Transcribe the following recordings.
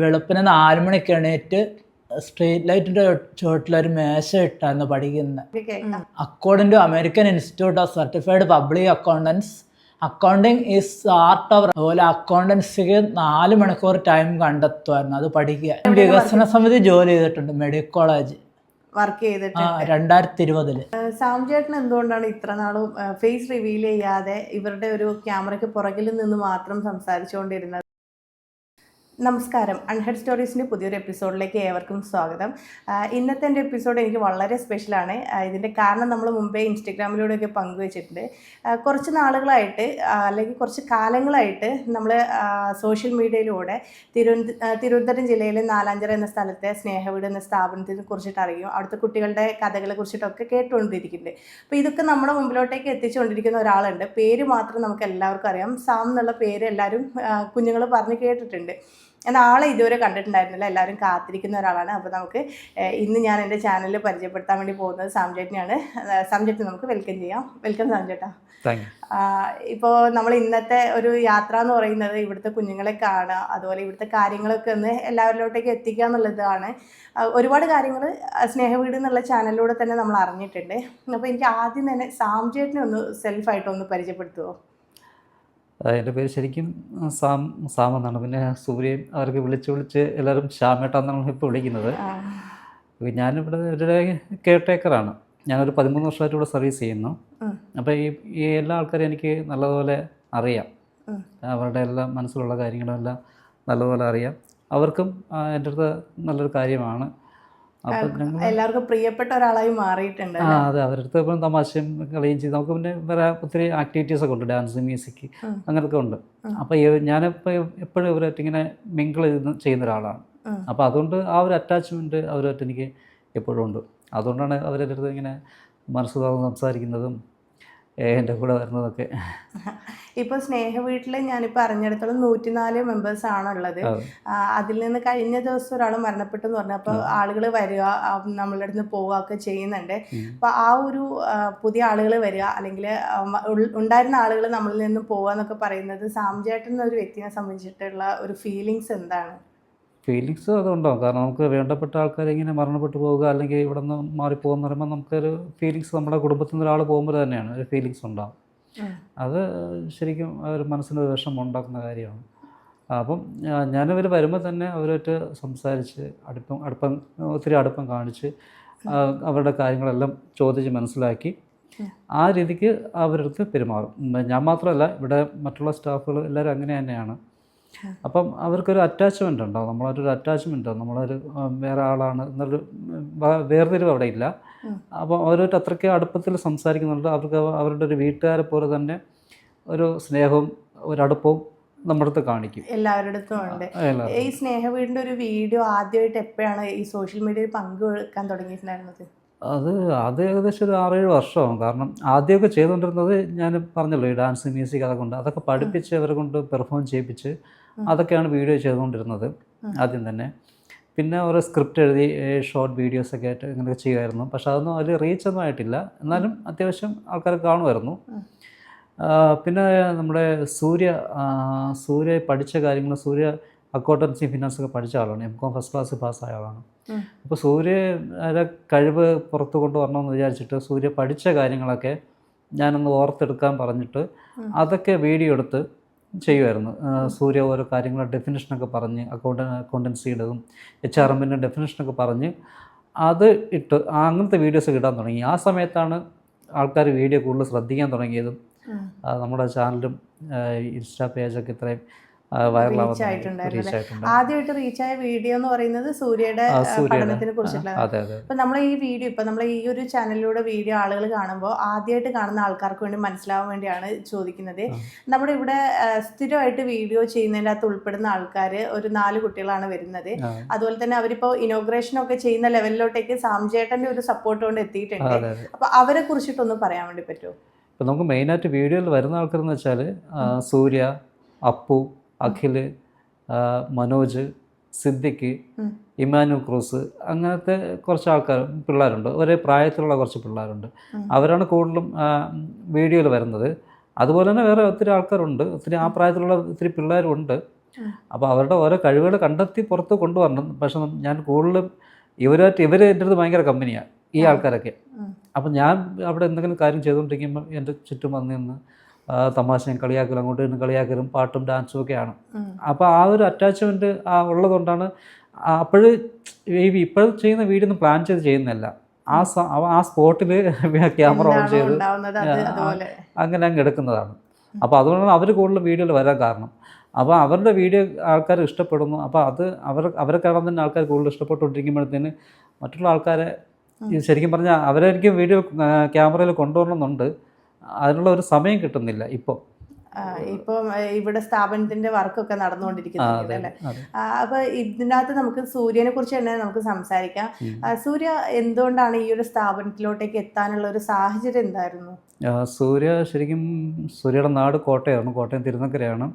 വെളുപ്പിന് 4 മണിക്ക് എണീറ്റ് സ്ട്രീറ്റ് ലൈറ്റിന്റെ ചുവട്ടിലൊരു മേശ ഇട്ടായിരുന്നു പഠിക്കുന്നത്. According to American institute of certified public accountants, accounting is art of. അതുപോലെ അക്കൗണ്ടൻസിക്ക് 4 മണിക്കൂർ ടൈം കണ്ടെത്തുമായിരുന്നു അത് പഠിക്കുക. വികസന സമിതി ജോലി ചെയ്തിട്ടുണ്ട്, മെഡിക്കൽ കോളേജ് വർക്ക് ചെയ്തിട്ടുണ്ട് 2020. സാംചേട്ടൻ എന്തുകൊണ്ടാണ് ഇത്ര നാളും ഫേസ് റിവീൽ ചെയ്യാതെ ഇവരുടെ ഒരു ക്യാമറയ്ക്ക് പുറകിൽ നിന്ന് മാത്രം സംസാരിച്ചുകൊണ്ടിരുന്നത്? നമസ്കാരം, അൺഹെഡ് സ്റ്റോറീസിൻ്റെ പുതിയൊരു എപ്പിസോഡിലേക്ക് ഏവർക്കും സ്വാഗതം. ഇന്നത്തെ എൻ്റെ എപ്പിസോഡ് എനിക്ക് വളരെ സ്പെഷ്യലാണ്. ഇതിൻ്റെ കാരണം നമ്മൾ മുമ്പേ ഇൻസ്റ്റഗ്രാമിലൂടെയൊക്കെ പങ്കുവച്ചിട്ടുണ്ട്. കുറച്ച് നാളുകളായിട്ട് അല്ലെങ്കിൽ കുറച്ച് കാലങ്ങളായിട്ട് നമ്മൾ സോഷ്യൽ മീഡിയയിലൂടെ തിരുവനന്തപുരം ജില്ലയിലെ നാലാഞ്ചിറ എന്ന സ്ഥലത്തെ സ്നേഹവീട് എന്ന സ്ഥാപനത്തിനെ കുറിച്ചിട്ട് അറിയും, അവിടുത്തെ കുട്ടികളുടെ കഥകളെ കുറിച്ചിട്ടൊക്കെ കേട്ടുകൊണ്ടിരിക്കുന്നുണ്ട്. അപ്പോൾ ഇതൊക്കെ നമ്മുടെ മുമ്പിലോട്ടേക്ക് എത്തിച്ചുകൊണ്ടിരിക്കുന്ന ഒരാളുണ്ട്. പേര് മാത്രം നമുക്ക് എല്ലാവർക്കും അറിയാം. സാം എന്നുള്ള പേര് എല്ലാവരും കുഞ്ഞുങ്ങൾ പറഞ്ഞ് കേട്ടിട്ടുണ്ട്. എന്നാൽ ആളെ ഇതുവരെ കണ്ടിട്ടുണ്ടായിരുന്നില്ല, എല്ലാവരും കാത്തിരിക്കുന്ന ഒരാളാണ്. അപ്പോൾ നമുക്ക് ഇന്ന് ഞാൻ എൻ്റെ ചാനലിൽ പരിചയപ്പെടുത്താൻ വേണ്ടി പോകുന്നത് സാംചേട്ടനെയാണ്. സാംചേട്ടനെ നമുക്ക് വെൽക്കം ചെയ്യാം. വെൽക്കം സാംചേട്ടാ. ഇപ്പോൾ നമ്മൾ ഇന്നത്തെ ഒരു യാത്ര എന്ന് പറയുന്നത് ഇവിടുത്തെ കുഞ്ഞുങ്ങളെ കാണുക, അതുപോലെ ഇവിടുത്തെ കാര്യങ്ങളൊക്കെ ഒന്ന് എല്ലാവരിലോട്ടേക്ക് എത്തിക്കുക എന്നുള്ളതാണ്. ഒരുപാട് കാര്യങ്ങൾ സ്നേഹവീട് എന്നുള്ള ചാനലിലൂടെ തന്നെ നമ്മൾ അറിഞ്ഞിട്ടുണ്ട്. അപ്പോൾ എനിക്ക് ആദ്യം തന്നെ സാംചേട്ടനെ ഒന്ന് സെൽഫായിട്ടൊന്ന് പരിചയപ്പെടുത്തുമോ? എൻ്റെ പേര് ശരിക്കും സാം എന്നാണ്. പിന്നെ സൂര്യൻ അവർക്ക് വിളിച്ച് എല്ലാവരും ശ്യാമേട്ടാന്നാണ് ഇപ്പോൾ വിളിക്കുന്നത്. ഞാനിവിടെ ഒരു കെയർ ടേക്കറാണ്. ഞാനൊരു 13 വർഷമായിട്ട് ഇവിടെ സർവീസ് ചെയ്യുന്നു. അപ്പോൾ ഈ എല്ലാ ആൾക്കാരും എനിക്ക് നല്ലതുപോലെ അറിയാം. അവരുടെ എല്ലാ മനസ്സിലുള്ള കാര്യങ്ങളെല്ലാം നല്ലതുപോലെ അറിയാം. അവർക്കും എൻ്റെ അടുത്ത് നല്ലൊരു കാര്യമാണ്. എല്ലാവർക്കും പ്രിയപ്പെട്ട ഒരാളായി മാറിയിട്ടുണ്ട്. അതെ, അവരുടെ അടുത്ത് ഇപ്പം തമാശയും കളിയും ചെയ്ത് നമുക്ക് പിന്നെ വേറെ ഒത്തിരി ആക്ടിവിറ്റീസൊക്കെ ഉണ്ട്, ഡാൻസ്, മ്യൂസിക് അങ്ങനെയൊക്കെ ഉണ്ട്. അപ്പോൾ ഞാനിപ്പോൾ എപ്പോഴും ഇവരായിട്ട് ഇങ്ങനെ മിങ്കിൾ ചെയ്യുന്ന ഒരാളാണ്. അപ്പോൾ അതുകൊണ്ട് ആ ഒരു അറ്റാച്ച്മെൻറ്റ് അവരുമായിട്ട് എനിക്ക് എപ്പോഴും ഉണ്ട്. അതുകൊണ്ടാണ് അവരുടെ അടുത്ത് ഇങ്ങനെ മനസ്സ് തുറന്ന് സംസാരിക്കുന്നതും എൻ്റെ കൂടെ വരുന്നതൊക്കെ. ഇപ്പോൾ സ്നേഹവീട്ടിൽ ഞാനിപ്പോൾ അറിഞ്ഞിടത്തോളം 104 മെമ്പേഴ്സാണുള്ളത്. അതിൽ നിന്ന് കഴിഞ്ഞ ദിവസം ഒരാൾ മരണപ്പെട്ടു എന്ന് പറഞ്ഞു. അപ്പോൾ ആളുകൾ വരിക, നമ്മളുടെ അടുത്ത് പോവുക ഒക്കെ ചെയ്യുന്നുണ്ട്. അപ്പോൾ ആ ഒരു പുതിയ ആളുകൾ വരിക അല്ലെങ്കിൽ ഉണ്ടായിരുന്ന ആളുകൾ നമ്മളിൽ നിന്ന് പോവുക എന്നൊക്കെ പറയുന്നത് സാംചേട്ടൻ എന്നൊരു വ്യക്തിയെ സംബന്ധിച്ചിട്ടുള്ള ഒരു ഫീലിങ്സ് എന്താണ്? ഫീലിങ്സ് അതുണ്ടാവും. കാരണം നമുക്ക് വേണ്ടപ്പെട്ട ആൾക്കാരെ ഇങ്ങനെ മരണപ്പെട്ടു പോവുക അല്ലെങ്കിൽ ഇവിടെ നിന്ന് മാറിപ്പോകുന്ന പറയുമ്പോൾ നമുക്കൊരു ഫീലിങ്സ്, നമ്മുടെ കുടുംബത്തിൽ നിന്ന് ഒരാൾ പോകുമ്പോൾ തന്നെയാണ് ഒരു ഫീലിങ്സ് ഉണ്ടാവും. അത് ശരിക്കും ഒരു മനസ്സിന് വിഷമം ഉണ്ടാക്കുന്ന കാര്യമാണ്. അപ്പം ഞാനിവർ വരുമ്പോൾ തന്നെ അവരായിട്ട് സംസാരിച്ച് ഒത്തിരി അടുപ്പം കാണിച്ച് അവരുടെ കാര്യങ്ങളെല്ലാം ചോദിച്ച് മനസ്സിലാക്കി ആ രീതിക്ക് അവരുടെ അടുത്ത് പെരുമാറും. ഞാൻ മാത്രമല്ല, ഇവിടെ മറ്റുള്ള സ്റ്റാഫുകൾ എല്ലാവരും അങ്ങനെ തന്നെയാണ്. അപ്പം അവർക്കൊരു അറ്റാച്ച്മെൻ്റ് ഉണ്ടാവും. നമ്മളൊരു അറ്റാച്ച്മെൻറ്റ്, നമ്മളൊരു വേറെ ആളാണ് എന്നൊരു വേർതിരിവ് അവിടെ ഇല്ല. അപ്പോൾ അവരൊരു അത്രയ്ക്ക് അടുപ്പത്തിൽ സംസാരിക്കുന്നുണ്ട്. അവർക്ക് അവരുടെ ഒരു വീട്ടുകാരെ പോലെ തന്നെ ഒരു സ്നേഹവും ഒരടുപ്പവും നമ്മുടെ അടുത്ത് കാണിക്കും. എല്ലാവരുടെ അടുത്തും ഉണ്ട്. ഈ സ്നേഹവീടിൻ്റെ ഒരു വീഡിയോ ആദ്യമായിട്ട് എപ്പോഴാണ് ഈ സോഷ്യൽ മീഡിയയിൽ പങ്കുവെക്കാൻ തുടങ്ങിയിട്ടുണ്ടായിരുന്നത്? അത് ഏകദേശം ഒരു 6-7 വർഷമാകും. കാരണം ആദ്യമൊക്കെ ചെയ്തുകൊണ്ടിരുന്നത് ഞാൻ പറഞ്ഞല്ലോ, ഈ ഡാൻസ്, മ്യൂസിക് അതൊക്കെ പഠിപ്പിച്ച് അവരെ കൊണ്ട് പെർഫോം ചെയ്യിപ്പിച്ച് അതൊക്കെയാണ് വീഡിയോ ചെയ്തുകൊണ്ടിരുന്നത് ആദ്യം തന്നെ. പിന്നെ ഓരോ സ്ക്രിപ്റ്റ് എഴുതി ഷോർട്ട് വീഡിയോസൊക്കെ ആയിട്ട് ഇങ്ങനെ ചെയ്യുമായിരുന്നു. പക്ഷെ അതൊന്നും അതിൽ റീച്ചൊന്നും ആയിട്ടില്ല. എന്നാലും അത്യാവശ്യം ആൾക്കാർ കാണുമായിരുന്നു. പിന്നെ നമ്മുടെ സൂര്യ പഠിച്ച കാര്യങ്ങൾ, സൂര്യ അക്കൗണ്ടൻസി ഫിനാൻസൊക്കെ പഠിച്ച ആളാണ്. MCOM ഫസ്റ്റ് ക്ലാസ് പാസ്സായ ആളാണ്. അപ്പോൾ സൂര്യയുടെ കഴിവ് പുറത്തു കൊണ്ടുവരണമെന്ന് വിചാരിച്ചിട്ട് സൂര്യ പഠിച്ച കാര്യങ്ങളൊക്കെ ഞാനൊന്ന് ഓർത്തെടുക്കാൻ പറഞ്ഞിട്ട് അതൊക്കെ വീഡിയോ എടുത്ത് ചെയ്യുമായിരുന്നു. സൂര്യ ഓരോ കാര്യങ്ങൾ ഡെഫിനിഷനൊക്കെ പറഞ്ഞ് അക്കൗണ്ടൻസിയുടേതും HRMൻ്റെ ഡെഫിനിഷനൊക്കെ പറഞ്ഞ് അത് ഇട്ട് അങ്ങനത്തെ വീഡിയോസ് ഇടാൻ തുടങ്ങി. ആ സമയത്താണ് ആൾക്കാർ വീഡിയോ കൂടുതൽ ശ്രദ്ധിക്കാൻ തുടങ്ങിയതും നമ്മുടെ ചാനലും ഇൻസ്റ്റാ പേജൊക്കെ ഇത്രയും ആദ്യമായിട്ട് റീച്ചായ വീഡിയോ എന്ന് പറയുന്നത് സൂര്യയുടെ പഠനത്തിനെ കുറിച്ചിട്ടുള്ള. അപ്പൊ നമ്മൾ ഈ വീഡിയോ നമ്മൾ ഈ ഒരു ചാനലിലൂടെ വീഡിയോ ആളുകൾ കാണുമ്പോൾ ആദ്യമായിട്ട് കാണുന്ന ആൾക്കാർക്ക് വേണ്ടി മനസ്സിലാവാൻ വേണ്ടിയാണ് ചോദിക്കുന്നത്. നമ്മുടെ ഇവിടെ സ്ഥിരമായിട്ട് വീഡിയോ ചെയ്യുന്നതിൻ്റെ അകത്ത് ഉൾപ്പെടുന്ന ആൾക്കാർ ഒരു 4 കുട്ടികളാണ് വരുന്നത്. അതുപോലെ തന്നെ അവരിപ്പോ ഇനോഗ്രേഷൻ ഒക്കെ ചെയ്യുന്ന ലെവലിലോട്ടേക്ക് സാംചേട്ടന്റെ ഒരു സപ്പോർട്ട് കൊണ്ട് എത്തിയിട്ടുണ്ട്. അപ്പൊ അവരെ കുറിച്ചിട്ടൊന്ന് പറയാൻ വേണ്ടി പറ്റുമോ? ഇപ്പൊ നമുക്ക് മെയിനായിട്ട് വീഡിയോയിൽ വരുന്ന ആൾക്കാരെന്ന് വെച്ചാൽ സൂര്യ, അപ്പു, അഖില്, മനോജ്, സിദ്ദിഖ്, ഇമാനുൽ ക്രൂസ്, അങ്ങനത്തെ കുറച്ച് പിള്ളേരുണ്ട്. ഒരേ പ്രായത്തിലുള്ള കുറച്ച് പിള്ളേരുണ്ട്. അവരാണ് കൂടുതലും വീഡിയോയിൽ വരുന്നത്. അതുപോലെ തന്നെ വേറെ ഒത്തിരി ആൾക്കാരുണ്ട്, ഒത്തിരി ആ പ്രായത്തിലുള്ള ഒത്തിരി പിള്ളേരുണ്ട്. അപ്പോൾ അവരുടെ ഓരോ കഴിവുകൾ കണ്ടെത്തി പുറത്ത് കൊണ്ടുവരണം. പക്ഷെ ഞാൻ കൂടുതലും ഇവർ എൻ്റെ അടുത്ത് ഭയങ്കര കമ്പനിയാണ് ഈ ആൾക്കാരൊക്കെ. അപ്പം ഞാൻ അവിടെ എന്തെങ്കിലും കാര്യം ചെയ്തുകൊണ്ടിരിക്കുമ്പോൾ എൻ്റെ ചുറ്റും വന്ന് നിന്ന് തമാശയും കളിയാക്കലും അങ്ങോട്ട് നിന്ന് കളിയാക്കലും പാട്ടും ഡാൻസും ഒക്കെയാണ്. അപ്പോൾ ആ ഒരു അറ്റാച്ച്മെൻറ്റ് ഉള്ളതുകൊണ്ടാണ് അപ്പോൾ ഇപ്പോൾ ചെയ്യുന്ന വീഡിയോ ഒന്നും പ്ലാൻ ചെയ്ത് ചെയ്യുന്നില്ല. ആ സ്പോട്ടിൽ ക്യാമറ ഓൺ ചെയ്ത് അങ്ങനെ അങ്ങ് എടുക്കുന്നതാണ്. അപ്പോൾ അതുകൊണ്ടാണ് അവർ കൂടുതൽ വീഡിയോയിൽ വരാൻ കാരണം. അപ്പോൾ അവരുടെ വീഡിയോ ആൾക്കാർ ഇഷ്ടപ്പെടുന്നു. അപ്പോൾ അത് അവരെ കാണാൻ തന്നെ ആൾക്കാർ കൂടുതൽ ഇഷ്ടപ്പെട്ടുകൊണ്ടിരിക്കുമ്പോഴത്തേന് മറ്റുള്ള ആൾക്കാരെ ശരിക്കും പറഞ്ഞാൽ അവരെനിക്ക് വീഡിയോ ക്യാമറയിൽ കൊണ്ടുവരണമെന്നുണ്ട്. അതിനുള്ള ഒരു സമയം കിട്ടുന്നില്ല ഇപ്പോൾ. ഇപ്പം ഇവിടെ സ്ഥാപനത്തിന്റെ വർക്കൊക്കെ നടന്നുകൊണ്ടിരിക്കുന്നുണ്ട് അല്ലേ? അപ്പൊ ഇതിനകത്ത് നമുക്ക് സൂര്യനെ കുറിച്ച് തന്നെ നമുക്ക് സംസാരിക്കാം. സൂര്യ എന്തുകൊണ്ടാണ് ഈ ഒരു സ്ഥാപനത്തിലോട്ടേക്ക് എത്താനുള്ള ഒരു സാഹചര്യം എന്തായിരുന്നു? സൂര്യയുടെ നാട് കോട്ടയമാണ്. കോട്ടയം തിരുനക്കരയാണ്.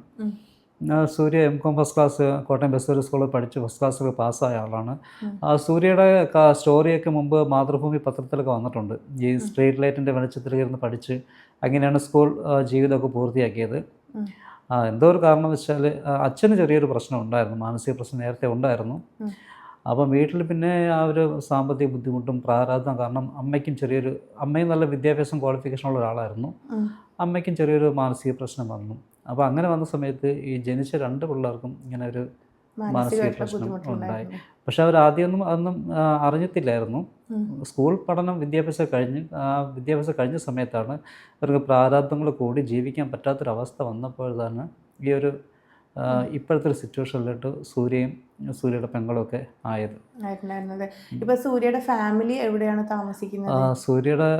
സൂര്യ M.Com first class Kottayam best സ്കൂളിൽ പഠിച്ച് ഫസ്റ്റ് ക്ലാസ്സിൽ പാസ്സായ ആളാണ്. സൂര്യയുടെ സ്റ്റോറിയൊക്കെ മുമ്പ് മാതൃഭൂമി പത്രത്തിലൊക്കെ വന്നിട്ടുണ്ട്. ഈ സ്ട്രീറ്റ് ലൈറ്റിൻ്റെ വെളിച്ചത്തിൽ ഇരുന്ന് പഠിച്ച് അങ്ങനെയാണ് സ്കൂൾ ജീവിതമൊക്കെ പൂർത്തിയാക്കിയത്. എന്തോ ഒരു കാരണം വെച്ചാൽ അച്ഛന് ചെറിയൊരു പ്രശ്നം ഉണ്ടായിരുന്നു, മാനസിക പ്രശ്നം നേരത്തെ ഉണ്ടായിരുന്നു. അപ്പം വീട്ടിൽ പിന്നെ ആ ഒരു സാമ്പത്തിക ബുദ്ധിമുട്ടും പ്രാരാബ്ദം കാരണം അമ്മയും നല്ല വിദ്യാഭ്യാസം ക്വാളിഫിക്കേഷനുള്ള ഒരാളായിരുന്നു. അമ്മയ്ക്കും ചെറിയൊരു മാനസിക പ്രശ്നം വന്നു. അപ്പോൾ അങ്ങനെ വന്ന സമയത്ത് ഈ ജനിച്ച 2 പിള്ളേർക്കും ഇങ്ങനെ ഒരു മാനസിക പ്രശ്നം ഉണ്ടായി. പക്ഷെ അവർ അതൊന്നും അറിഞ്ഞിട്ടില്ലായിരുന്നു. സ്കൂൾ പഠനം വിദ്യാഭ്യാസം കഴിഞ്ഞ സമയത്താണ് അവർക്ക് പ്രാരാബ്ദങ്ങൾ കൂടി ജീവിക്കാൻ പറ്റാത്തൊരവസ്ഥ വന്നപ്പോഴാണ് ഈ ഒരു ഇപ്പോഴത്തെ ഒരു സിറ്റുവേഷനിലോട്ട് സൂര്യയുടെ പെങ്ങളും ഒക്കെ ആയത്. ഇപ്പോൾ സൂര്യയുടെ ഫാമിലി എവിടെയാണ് താമസിക്കുന്നത്? സൂര്യയുടെ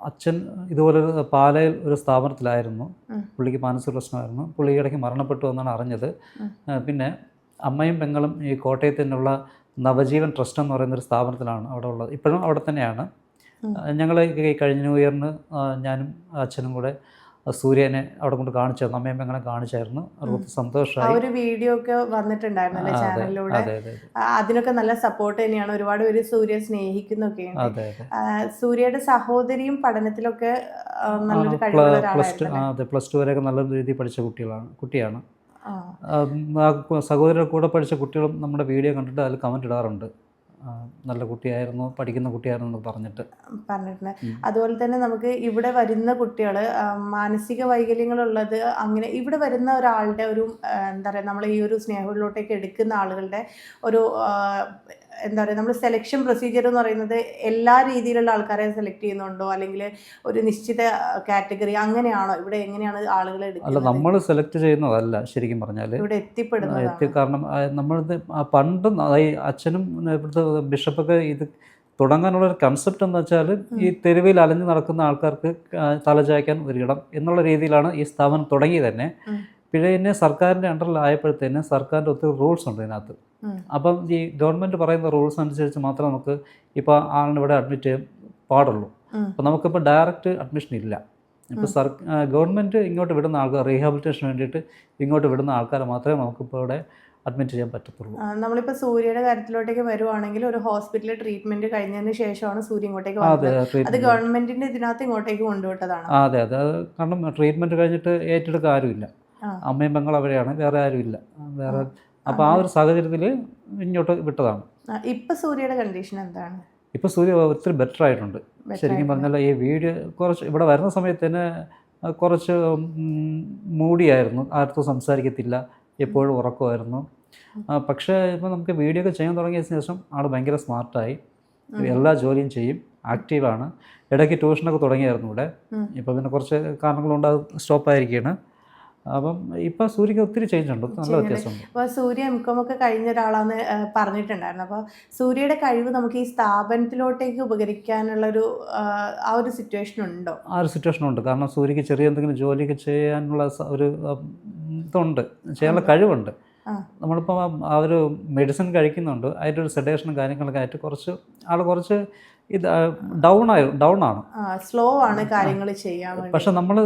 അച്ഛൻ ഇതുപോലെ പാലയിൽ ഒരു സ്ഥാപനത്തിലായിരുന്നു. പുള്ളിക്ക് മാനസിക പ്രശ്നമായിരുന്നു. പുള്ളി ഇടയ്ക്ക് മരണപ്പെട്ടു എന്നാണ് അറിഞ്ഞത്. പിന്നെ അമ്മയും പെങ്ങളും ഈ കോട്ടയത്ത് തന്നെയുള്ള നവജീവൻ ട്രസ്റ്റ് എന്ന് പറയുന്നൊരു സ്ഥാപനത്തിലാണ് അവിടെ ഉള്ളത്. ഇപ്പോഴും അവിടെ തന്നെയാണ്. ഞങ്ങൾ കഴിഞ്ഞ ന്യൂ ഇയറിന് ഞാനും അച്ഛനും കൂടെ സൂര്യനെ അവിടെ കൊണ്ട് കാണിച്ചായിരുന്നു. അമ്മയും പെങ്ങളെ കാണിച്ചായിരുന്നു. അവർക്ക് സന്തോഷമായി. ഒരു വീഡിയോ ഒക്കെ വന്നിട്ടുണ്ടായിരുന്നല്ലേ ചാനലിലൂടെ? അതിനൊക്കെ നല്ല സപ്പോർട്ട് തന്നെയാണ്. ഒരുപാട് പേര് സൂര്യ സ്നേഹിക്കുന്നൊക്കെയുണ്ട്. സൂര്യയുടെ സഹോദരിയും പഠനത്തിലൊക്കെ നല്ലൊരു കഴിവുള്ള ഒരാളായിരുന്നു. പ്ലസ് 2 വരെയൊക്കെ നല്ല രീതിയിൽ പഠിച്ച കുട്ടിയാണ്. സഹോദരിയുടെ കൂടെ പഠിച്ച കുട്ടികളും നമ്മുടെ വീഡിയോ കണ്ടിട്ട് അതിൽ കമൻറ്റ് ഇടാറുണ്ട്. നല്ല കുട്ടിയായിരുന്നു, പഠിക്കുന്ന കുട്ടിയായിരുന്നു എന്ന് പറഞ്ഞിട്ടുണ്ട്. അതുപോലെ തന്നെ നമുക്ക് ഇവിടെ വരുന്ന കുട്ടികൾ മാനസിക വൈകല്യങ്ങളുള്ളത്, അങ്ങനെ ഇവിടെ വരുന്ന ഒരാളുടെ ഒരു എന്താ പറയുക, നമ്മൾ ഈ ഒരു സ്നേഹത്തിലോട്ടേക്ക് എടുക്കുന്ന ആളുകളുടെ ഒരു എന്താ പറയുക, നമ്മൾ സെലക്ഷൻ പ്രൊസീജിയർ എന്ന് പറയുന്നത് എല്ലാ രീതിയിലുള്ള ആൾക്കാരെ സെലക്ട് ചെയ്യുന്നുണ്ടോ, അല്ലെങ്കിൽ ഒരു നിശ്ചിത കാറ്റഗറി അങ്ങനെയാണോ? ഇവിടെ എങ്ങനെയാണ് ആളുകളെ എടുക്കുന്നത്? അല്ല, നമ്മൾ സെലക്ട് ചെയ്യുന്നതല്ല ശരിക്കും പറഞ്ഞാൽ ഇവിടെ എത്തിപ്പെടുന്നത്. കാരണം നമ്മളിത് പണ്ട് അച്ഛനും ഇവിടുത്തെ ബിഷപ്പൊക്കെ ഇത് തുടങ്ങാനുള്ളൊരു കൺസെപ്റ്റ് എന്ന് വെച്ചാൽ ഈ തെരുവിൽ അലഞ്ഞു നടക്കുന്ന ആൾക്കാർക്ക് തലചായ്ക്കാൻ ഒരിടം എന്നുള്ള രീതിയിലാണ് ഈ സ്ഥാപനം തുടങ്ങി തന്നെ. പിന്നെ സർക്കാരിൻ്റെ അണ്ടറിലായപ്പോഴത്തേന് സർക്കാരിൻ്റെ ഒത്തിരി റൂൾസ് ഉണ്ട് ഇതിനകത്ത്. അപ്പം ഈ ഗവൺമെൻറ് പറയുന്ന റൂൾസ് അനുസരിച്ച് മാത്രമേ നമുക്ക് ഇപ്പോൾ ആളിനെ ഇവിടെ അഡ്മിറ്റ് ചെയ്യാൻ പാടുള്ളൂ. അപ്പോൾ നമുക്കിപ്പോൾ ഡയറക്റ്റ് അഡ്മിഷൻ ഇല്ല. ഇപ്പോൾ ഗവൺമെൻറ് ഇങ്ങോട്ട് വിടുന്ന ആൾക്കാർ റീഹാബിലിറ്റേഷന് വേണ്ടിയിട്ട് ഇങ്ങോട്ട് വിടുന്ന ആൾക്കാരെ മാത്രമേ നമുക്കിപ്പോൾ ഇവിടെ അഡ്മിറ്റ് ചെയ്യാൻ പറ്റത്തുള്ളൂ. നമ്മളിപ്പോൾ സൂര്യയുടെ കാര്യത്തിലോട്ടേക്ക് വരുവാണെങ്കിൽ ഒരു ഹോസ്പിറ്റലിൽ ട്രീറ്റ്മെന്റ് കഴിഞ്ഞതിന് ശേഷമാണ് സൂര്യ ഇങ്ങോട്ടേക്ക് വന്നത്. അത് ഗവൺമെന്റിന്റെ ഇതിനകത്ത് ഇങ്ങോട്ടേക്ക് കൊണ്ടുവിട്ടതാണ്. അതെ, കാരണം ട്രീറ്റ്മെന്റ് കഴിഞ്ഞിട്ട് ഏറ്റെടുക്കാൻ ആരുമില്ല. അമ്മയും പെങ്ങൾ അവിടെയാണ്, വേറെ ആരുമില്ല. അപ്പോൾ ആ ഒരു സാഹചര്യത്തിൽ ഇങ്ങോട്ട് വിട്ടതാണ്. ഇപ്പൊ സൂര്യയുടെ കണ്ടീഷൻ എന്താണ്? ഇപ്പോൾ സൂര്യ ഒത്തിരി ബെറ്റർ ആയിട്ടുണ്ട്. ശരിക്കും പറഞ്ഞാൽ ഈ വീഡിയോ കുറച്ച് ഇവിടെ വരുന്ന സമയത്ത് തന്നെ കുറച്ച് മൂടിയായിരുന്നു, ആർക്കും സംസാരിക്കത്തില്ല, എപ്പോഴും ഉറക്കമായിരുന്നു. പക്ഷേ ഇപ്പോൾ നമുക്ക് വീഡിയോ ഒക്കെ ചെയ്യാൻ തുടങ്ങിയ ശേഷം ആൾ ഭയങ്കര സ്മാർട്ടായി, എല്ലാ ജോലിയും ചെയ്യും, ആക്റ്റീവാണ്. ഇടയ്ക്ക് ട്യൂഷനൊക്കെ തുടങ്ങിയായിരുന്നു ഇവിടെ. ഇപ്പോൾ പിന്നെ കുറച്ച് കാരണങ്ങളുണ്ട് അത് സ്റ്റോപ്പായിരിക്കുകയാണ്. അപ്പം ഇപ്പം സൂര്യക്ക് ഒത്തിരി ചേഞ്ച് ഉണ്ട്, നല്ല വ്യത്യാസമുണ്ട്. അപ്പോൾ സൂര്യ M.Com ഒക്കെ കഴിഞ്ഞ ഒരാളാന്ന് പറഞ്ഞിട്ടുണ്ടായിരുന്നു. അപ്പോൾ സൂര്യയുടെ കഴിവ് നമുക്ക് ഈ സ്ഥാപനത്തിലോട്ടേക്ക് ഉപകരിക്കാനുള്ളൊരു ആ ഒരു സിറ്റുവേഷൻ ഉണ്ടോ? ആ ഒരു സിറ്റുവേഷൻ ഉണ്ട്. കാരണം സൂര്യക്ക് ചെറിയ എന്തെങ്കിലും ജോലിയൊക്കെ ചെയ്യാനുള്ള ഒരു ഇതുണ്ട്, ചെയ്യാനുള്ള കഴിവുണ്ട്. നമ്മളിപ്പോൾ ആ ഒരു മെഡിസിൻ കഴിക്കുന്നുണ്ട്, അതിൻ്റെ ഒരു സെഡേഷനും കാര്യങ്ങളൊക്കെ ആയിട്ട് കുറച്ച് ഇത് ഡൗൺ ആണ്, സ്ലോ ആണ് കാര്യങ്ങൾ ചെയ്യാൻ. പക്ഷെ നമ്മൾ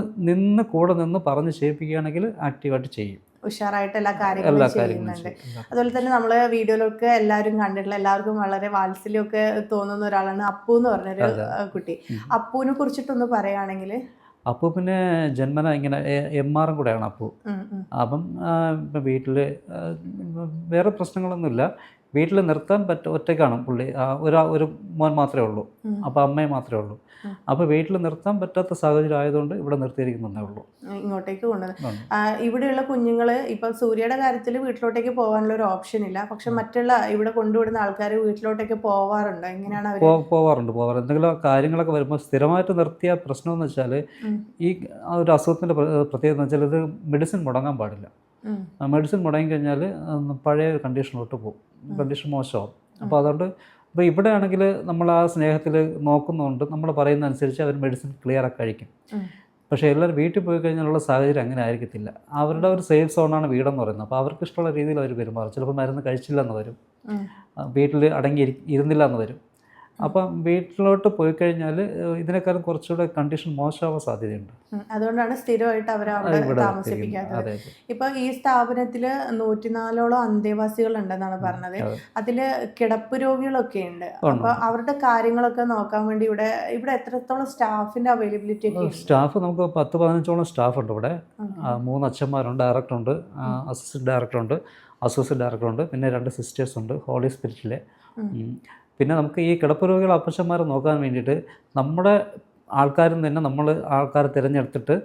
കൂടെ നിന്ന് പറഞ്ഞ് ചെയ്യിപ്പിക്കുകയാണെങ്കിൽ ആക്റ്റീവായിട്ട് ചെയ്യും, ഉഷാറായിട്ട് എല്ലാ കാര്യങ്ങളും ചെയ്യുന്നുണ്ട്. അതുപോലെ തന്നെ നമ്മൾ വീഡിയോയിലൊക്കെ എല്ലാവരും കണ്ടിട്ടുള്ള എല്ലാവർക്കും വളരെ വാത്സല്യമൊക്കെ തോന്നുന്ന ഒരാളാണ് അപ്പു എന്ന് പറഞ്ഞൊരു കുട്ടി. അപ്പുവിനെ കുറിച്ചിട്ടൊന്ന് പറയുകയാണെങ്കിൽ? അപ്പു പിന്നെ ജന്മന ഇങ്ങനെ MR കൂടെയാണ് അപ്പു. അപ്പം ഇപ്പം വീട്ടിൽ വേറെ പ്രശ്നങ്ങളൊന്നുമില്ല. വീട്ടിൽ നിർത്താൻ ഒറ്റയ്ക്കാണ് പുള്ളി. ഒരു മോൻ മാത്രമേ ഉള്ളൂ. അപ്പോൾ അമ്മയെ മാത്രമേ ഉള്ളൂ. അപ്പോൾ വീട്ടിൽ നിർത്താൻ പറ്റാത്ത സാഹചര്യം ആയതുകൊണ്ട് ഇവിടെ നിർത്തിയിരിക്കുന്നതേ ഉള്ളൂ. ഇങ്ങോട്ടേക്ക് കൊണ്ടുവന്നത് ഇവിടെയുള്ള കുഞ്ഞുങ്ങൾ ഇപ്പം സൂര്യയുടെ കാര്യത്തിൽ വീട്ടിലോട്ടേക്ക് പോകാനുള്ള ഒരു ഓപ്ഷൻ ഇല്ല. പക്ഷെ മറ്റുള്ള ഇവിടെ കൊണ്ടുവിടുന്ന ആൾക്കാർ വീട്ടിലോട്ടേക്ക് പോവാറുണ്ടോ? എങ്ങനെയാണ് അവർ? പോവാറുണ്ട്. എന്തെങ്കിലും കാര്യങ്ങളൊക്കെ വരുമ്പോൾ സ്ഥിരമായിട്ട് നിർത്തിയ പ്രശ്നമെന്ന് വെച്ചാൽ ഈ ഒരു അസുഖത്തിൻ്റെ പ്രത്യേകത എന്ന് വെച്ചാൽ ഇത് മെഡിസിൻ മുടങ്ങാൻ പാടില്ല. മെഡിസിൻ മുടങ്ങിക്കഴിഞ്ഞാൽ പഴയ കണ്ടീഷനിലോട്ട് പോകും. കണ്ടീഷൻ മോശമാവും. അപ്പോൾ അതുകൊണ്ട് ഇപ്പോൾ ഇവിടെ ആണെങ്കിൽ നമ്മൾ ആ സ്നേഹത്തിൽ നോക്കുന്നുണ്ട്. നമ്മൾ പറയുന്ന അനുസരിച്ച് അവർ മെഡിസിൻ ക്ലിയറാക്കി കഴിക്കും. പക്ഷേ എല്ലാവരും വീട്ടിൽ പോയി കഴിഞ്ഞാലുള്ള സാഹചര്യം അങ്ങനെ ആയിരിക്കത്തില്ല. അവരുടെ ഒരു സേഫ് സോണാണ് വീടെന്ന് പറയുന്നത്. അപ്പോൾ അവർക്ക് ഇഷ്ടമുള്ള രീതിയിൽ അവർ പെരുമാറും. ചിലപ്പോൾ മരുന്ന് കഴിച്ചില്ലെന്ന് വരും, വീട്ടിൽ ഇരുന്നില്ല എന്ന് വരും. അപ്പം വീട്ടിലോട്ട് പോയി കഴിഞ്ഞാൽ ഇതിനേക്കാളും കുറച്ചുകൂടെ കണ്ടീഷൻ മോശമാവാൻ സാധ്യതയുണ്ട്. അതുകൊണ്ടാണ് സ്ഥിരമായിട്ട് അവർ അവിടെ താമസിപ്പിക്കാത്തത്. ഇപ്പൊ ഈ സ്ഥാപനത്തിൽ 104ഓളം അന്തേവാസികൾ ഉണ്ടെന്നാണ് പറഞ്ഞത്. അതില് കിടപ്പ് രോഗികളൊക്കെ ഉണ്ട്. അപ്പൊ അവരുടെ കാര്യങ്ങളൊക്കെ നോക്കാൻ വേണ്ടി ഇവിടെ എത്രത്തോളം സ്റ്റാഫിന്റെ അവൈലബിലിറ്റി ഒക്കെ? സ്റ്റാഫ് നമുക്ക് 10-15ഓളം സ്റ്റാഫ് ഉണ്ട് ഇവിടെ. 3 അച്ഛന്മാരുണ്ട്, ഡയറക്ടറുണ്ട്, അസിസ്റ്റന്റ് ഡയറക്ടറുണ്ട്, അസോസിയേറ്റ് ഡയറക്ടറുണ്ട്, പിന്നെ 2 സിസ്റ്റേഴ്സ് ഉണ്ട് ഹോളി സ്പിരിറ്റിലെ. പിന്നെ നമുക്ക് ഈ കിടപ്പ് രോഗികൾ അപ്പച്ചന്മാരെ നോക്കാൻ വേണ്ടിയിട്ട് നമ്മുടെ ആൾക്കാരിൽ തന്നെ നമ്മൾ ആൾക്കാരെ തിരഞ്ഞെടുത്തിട്ട്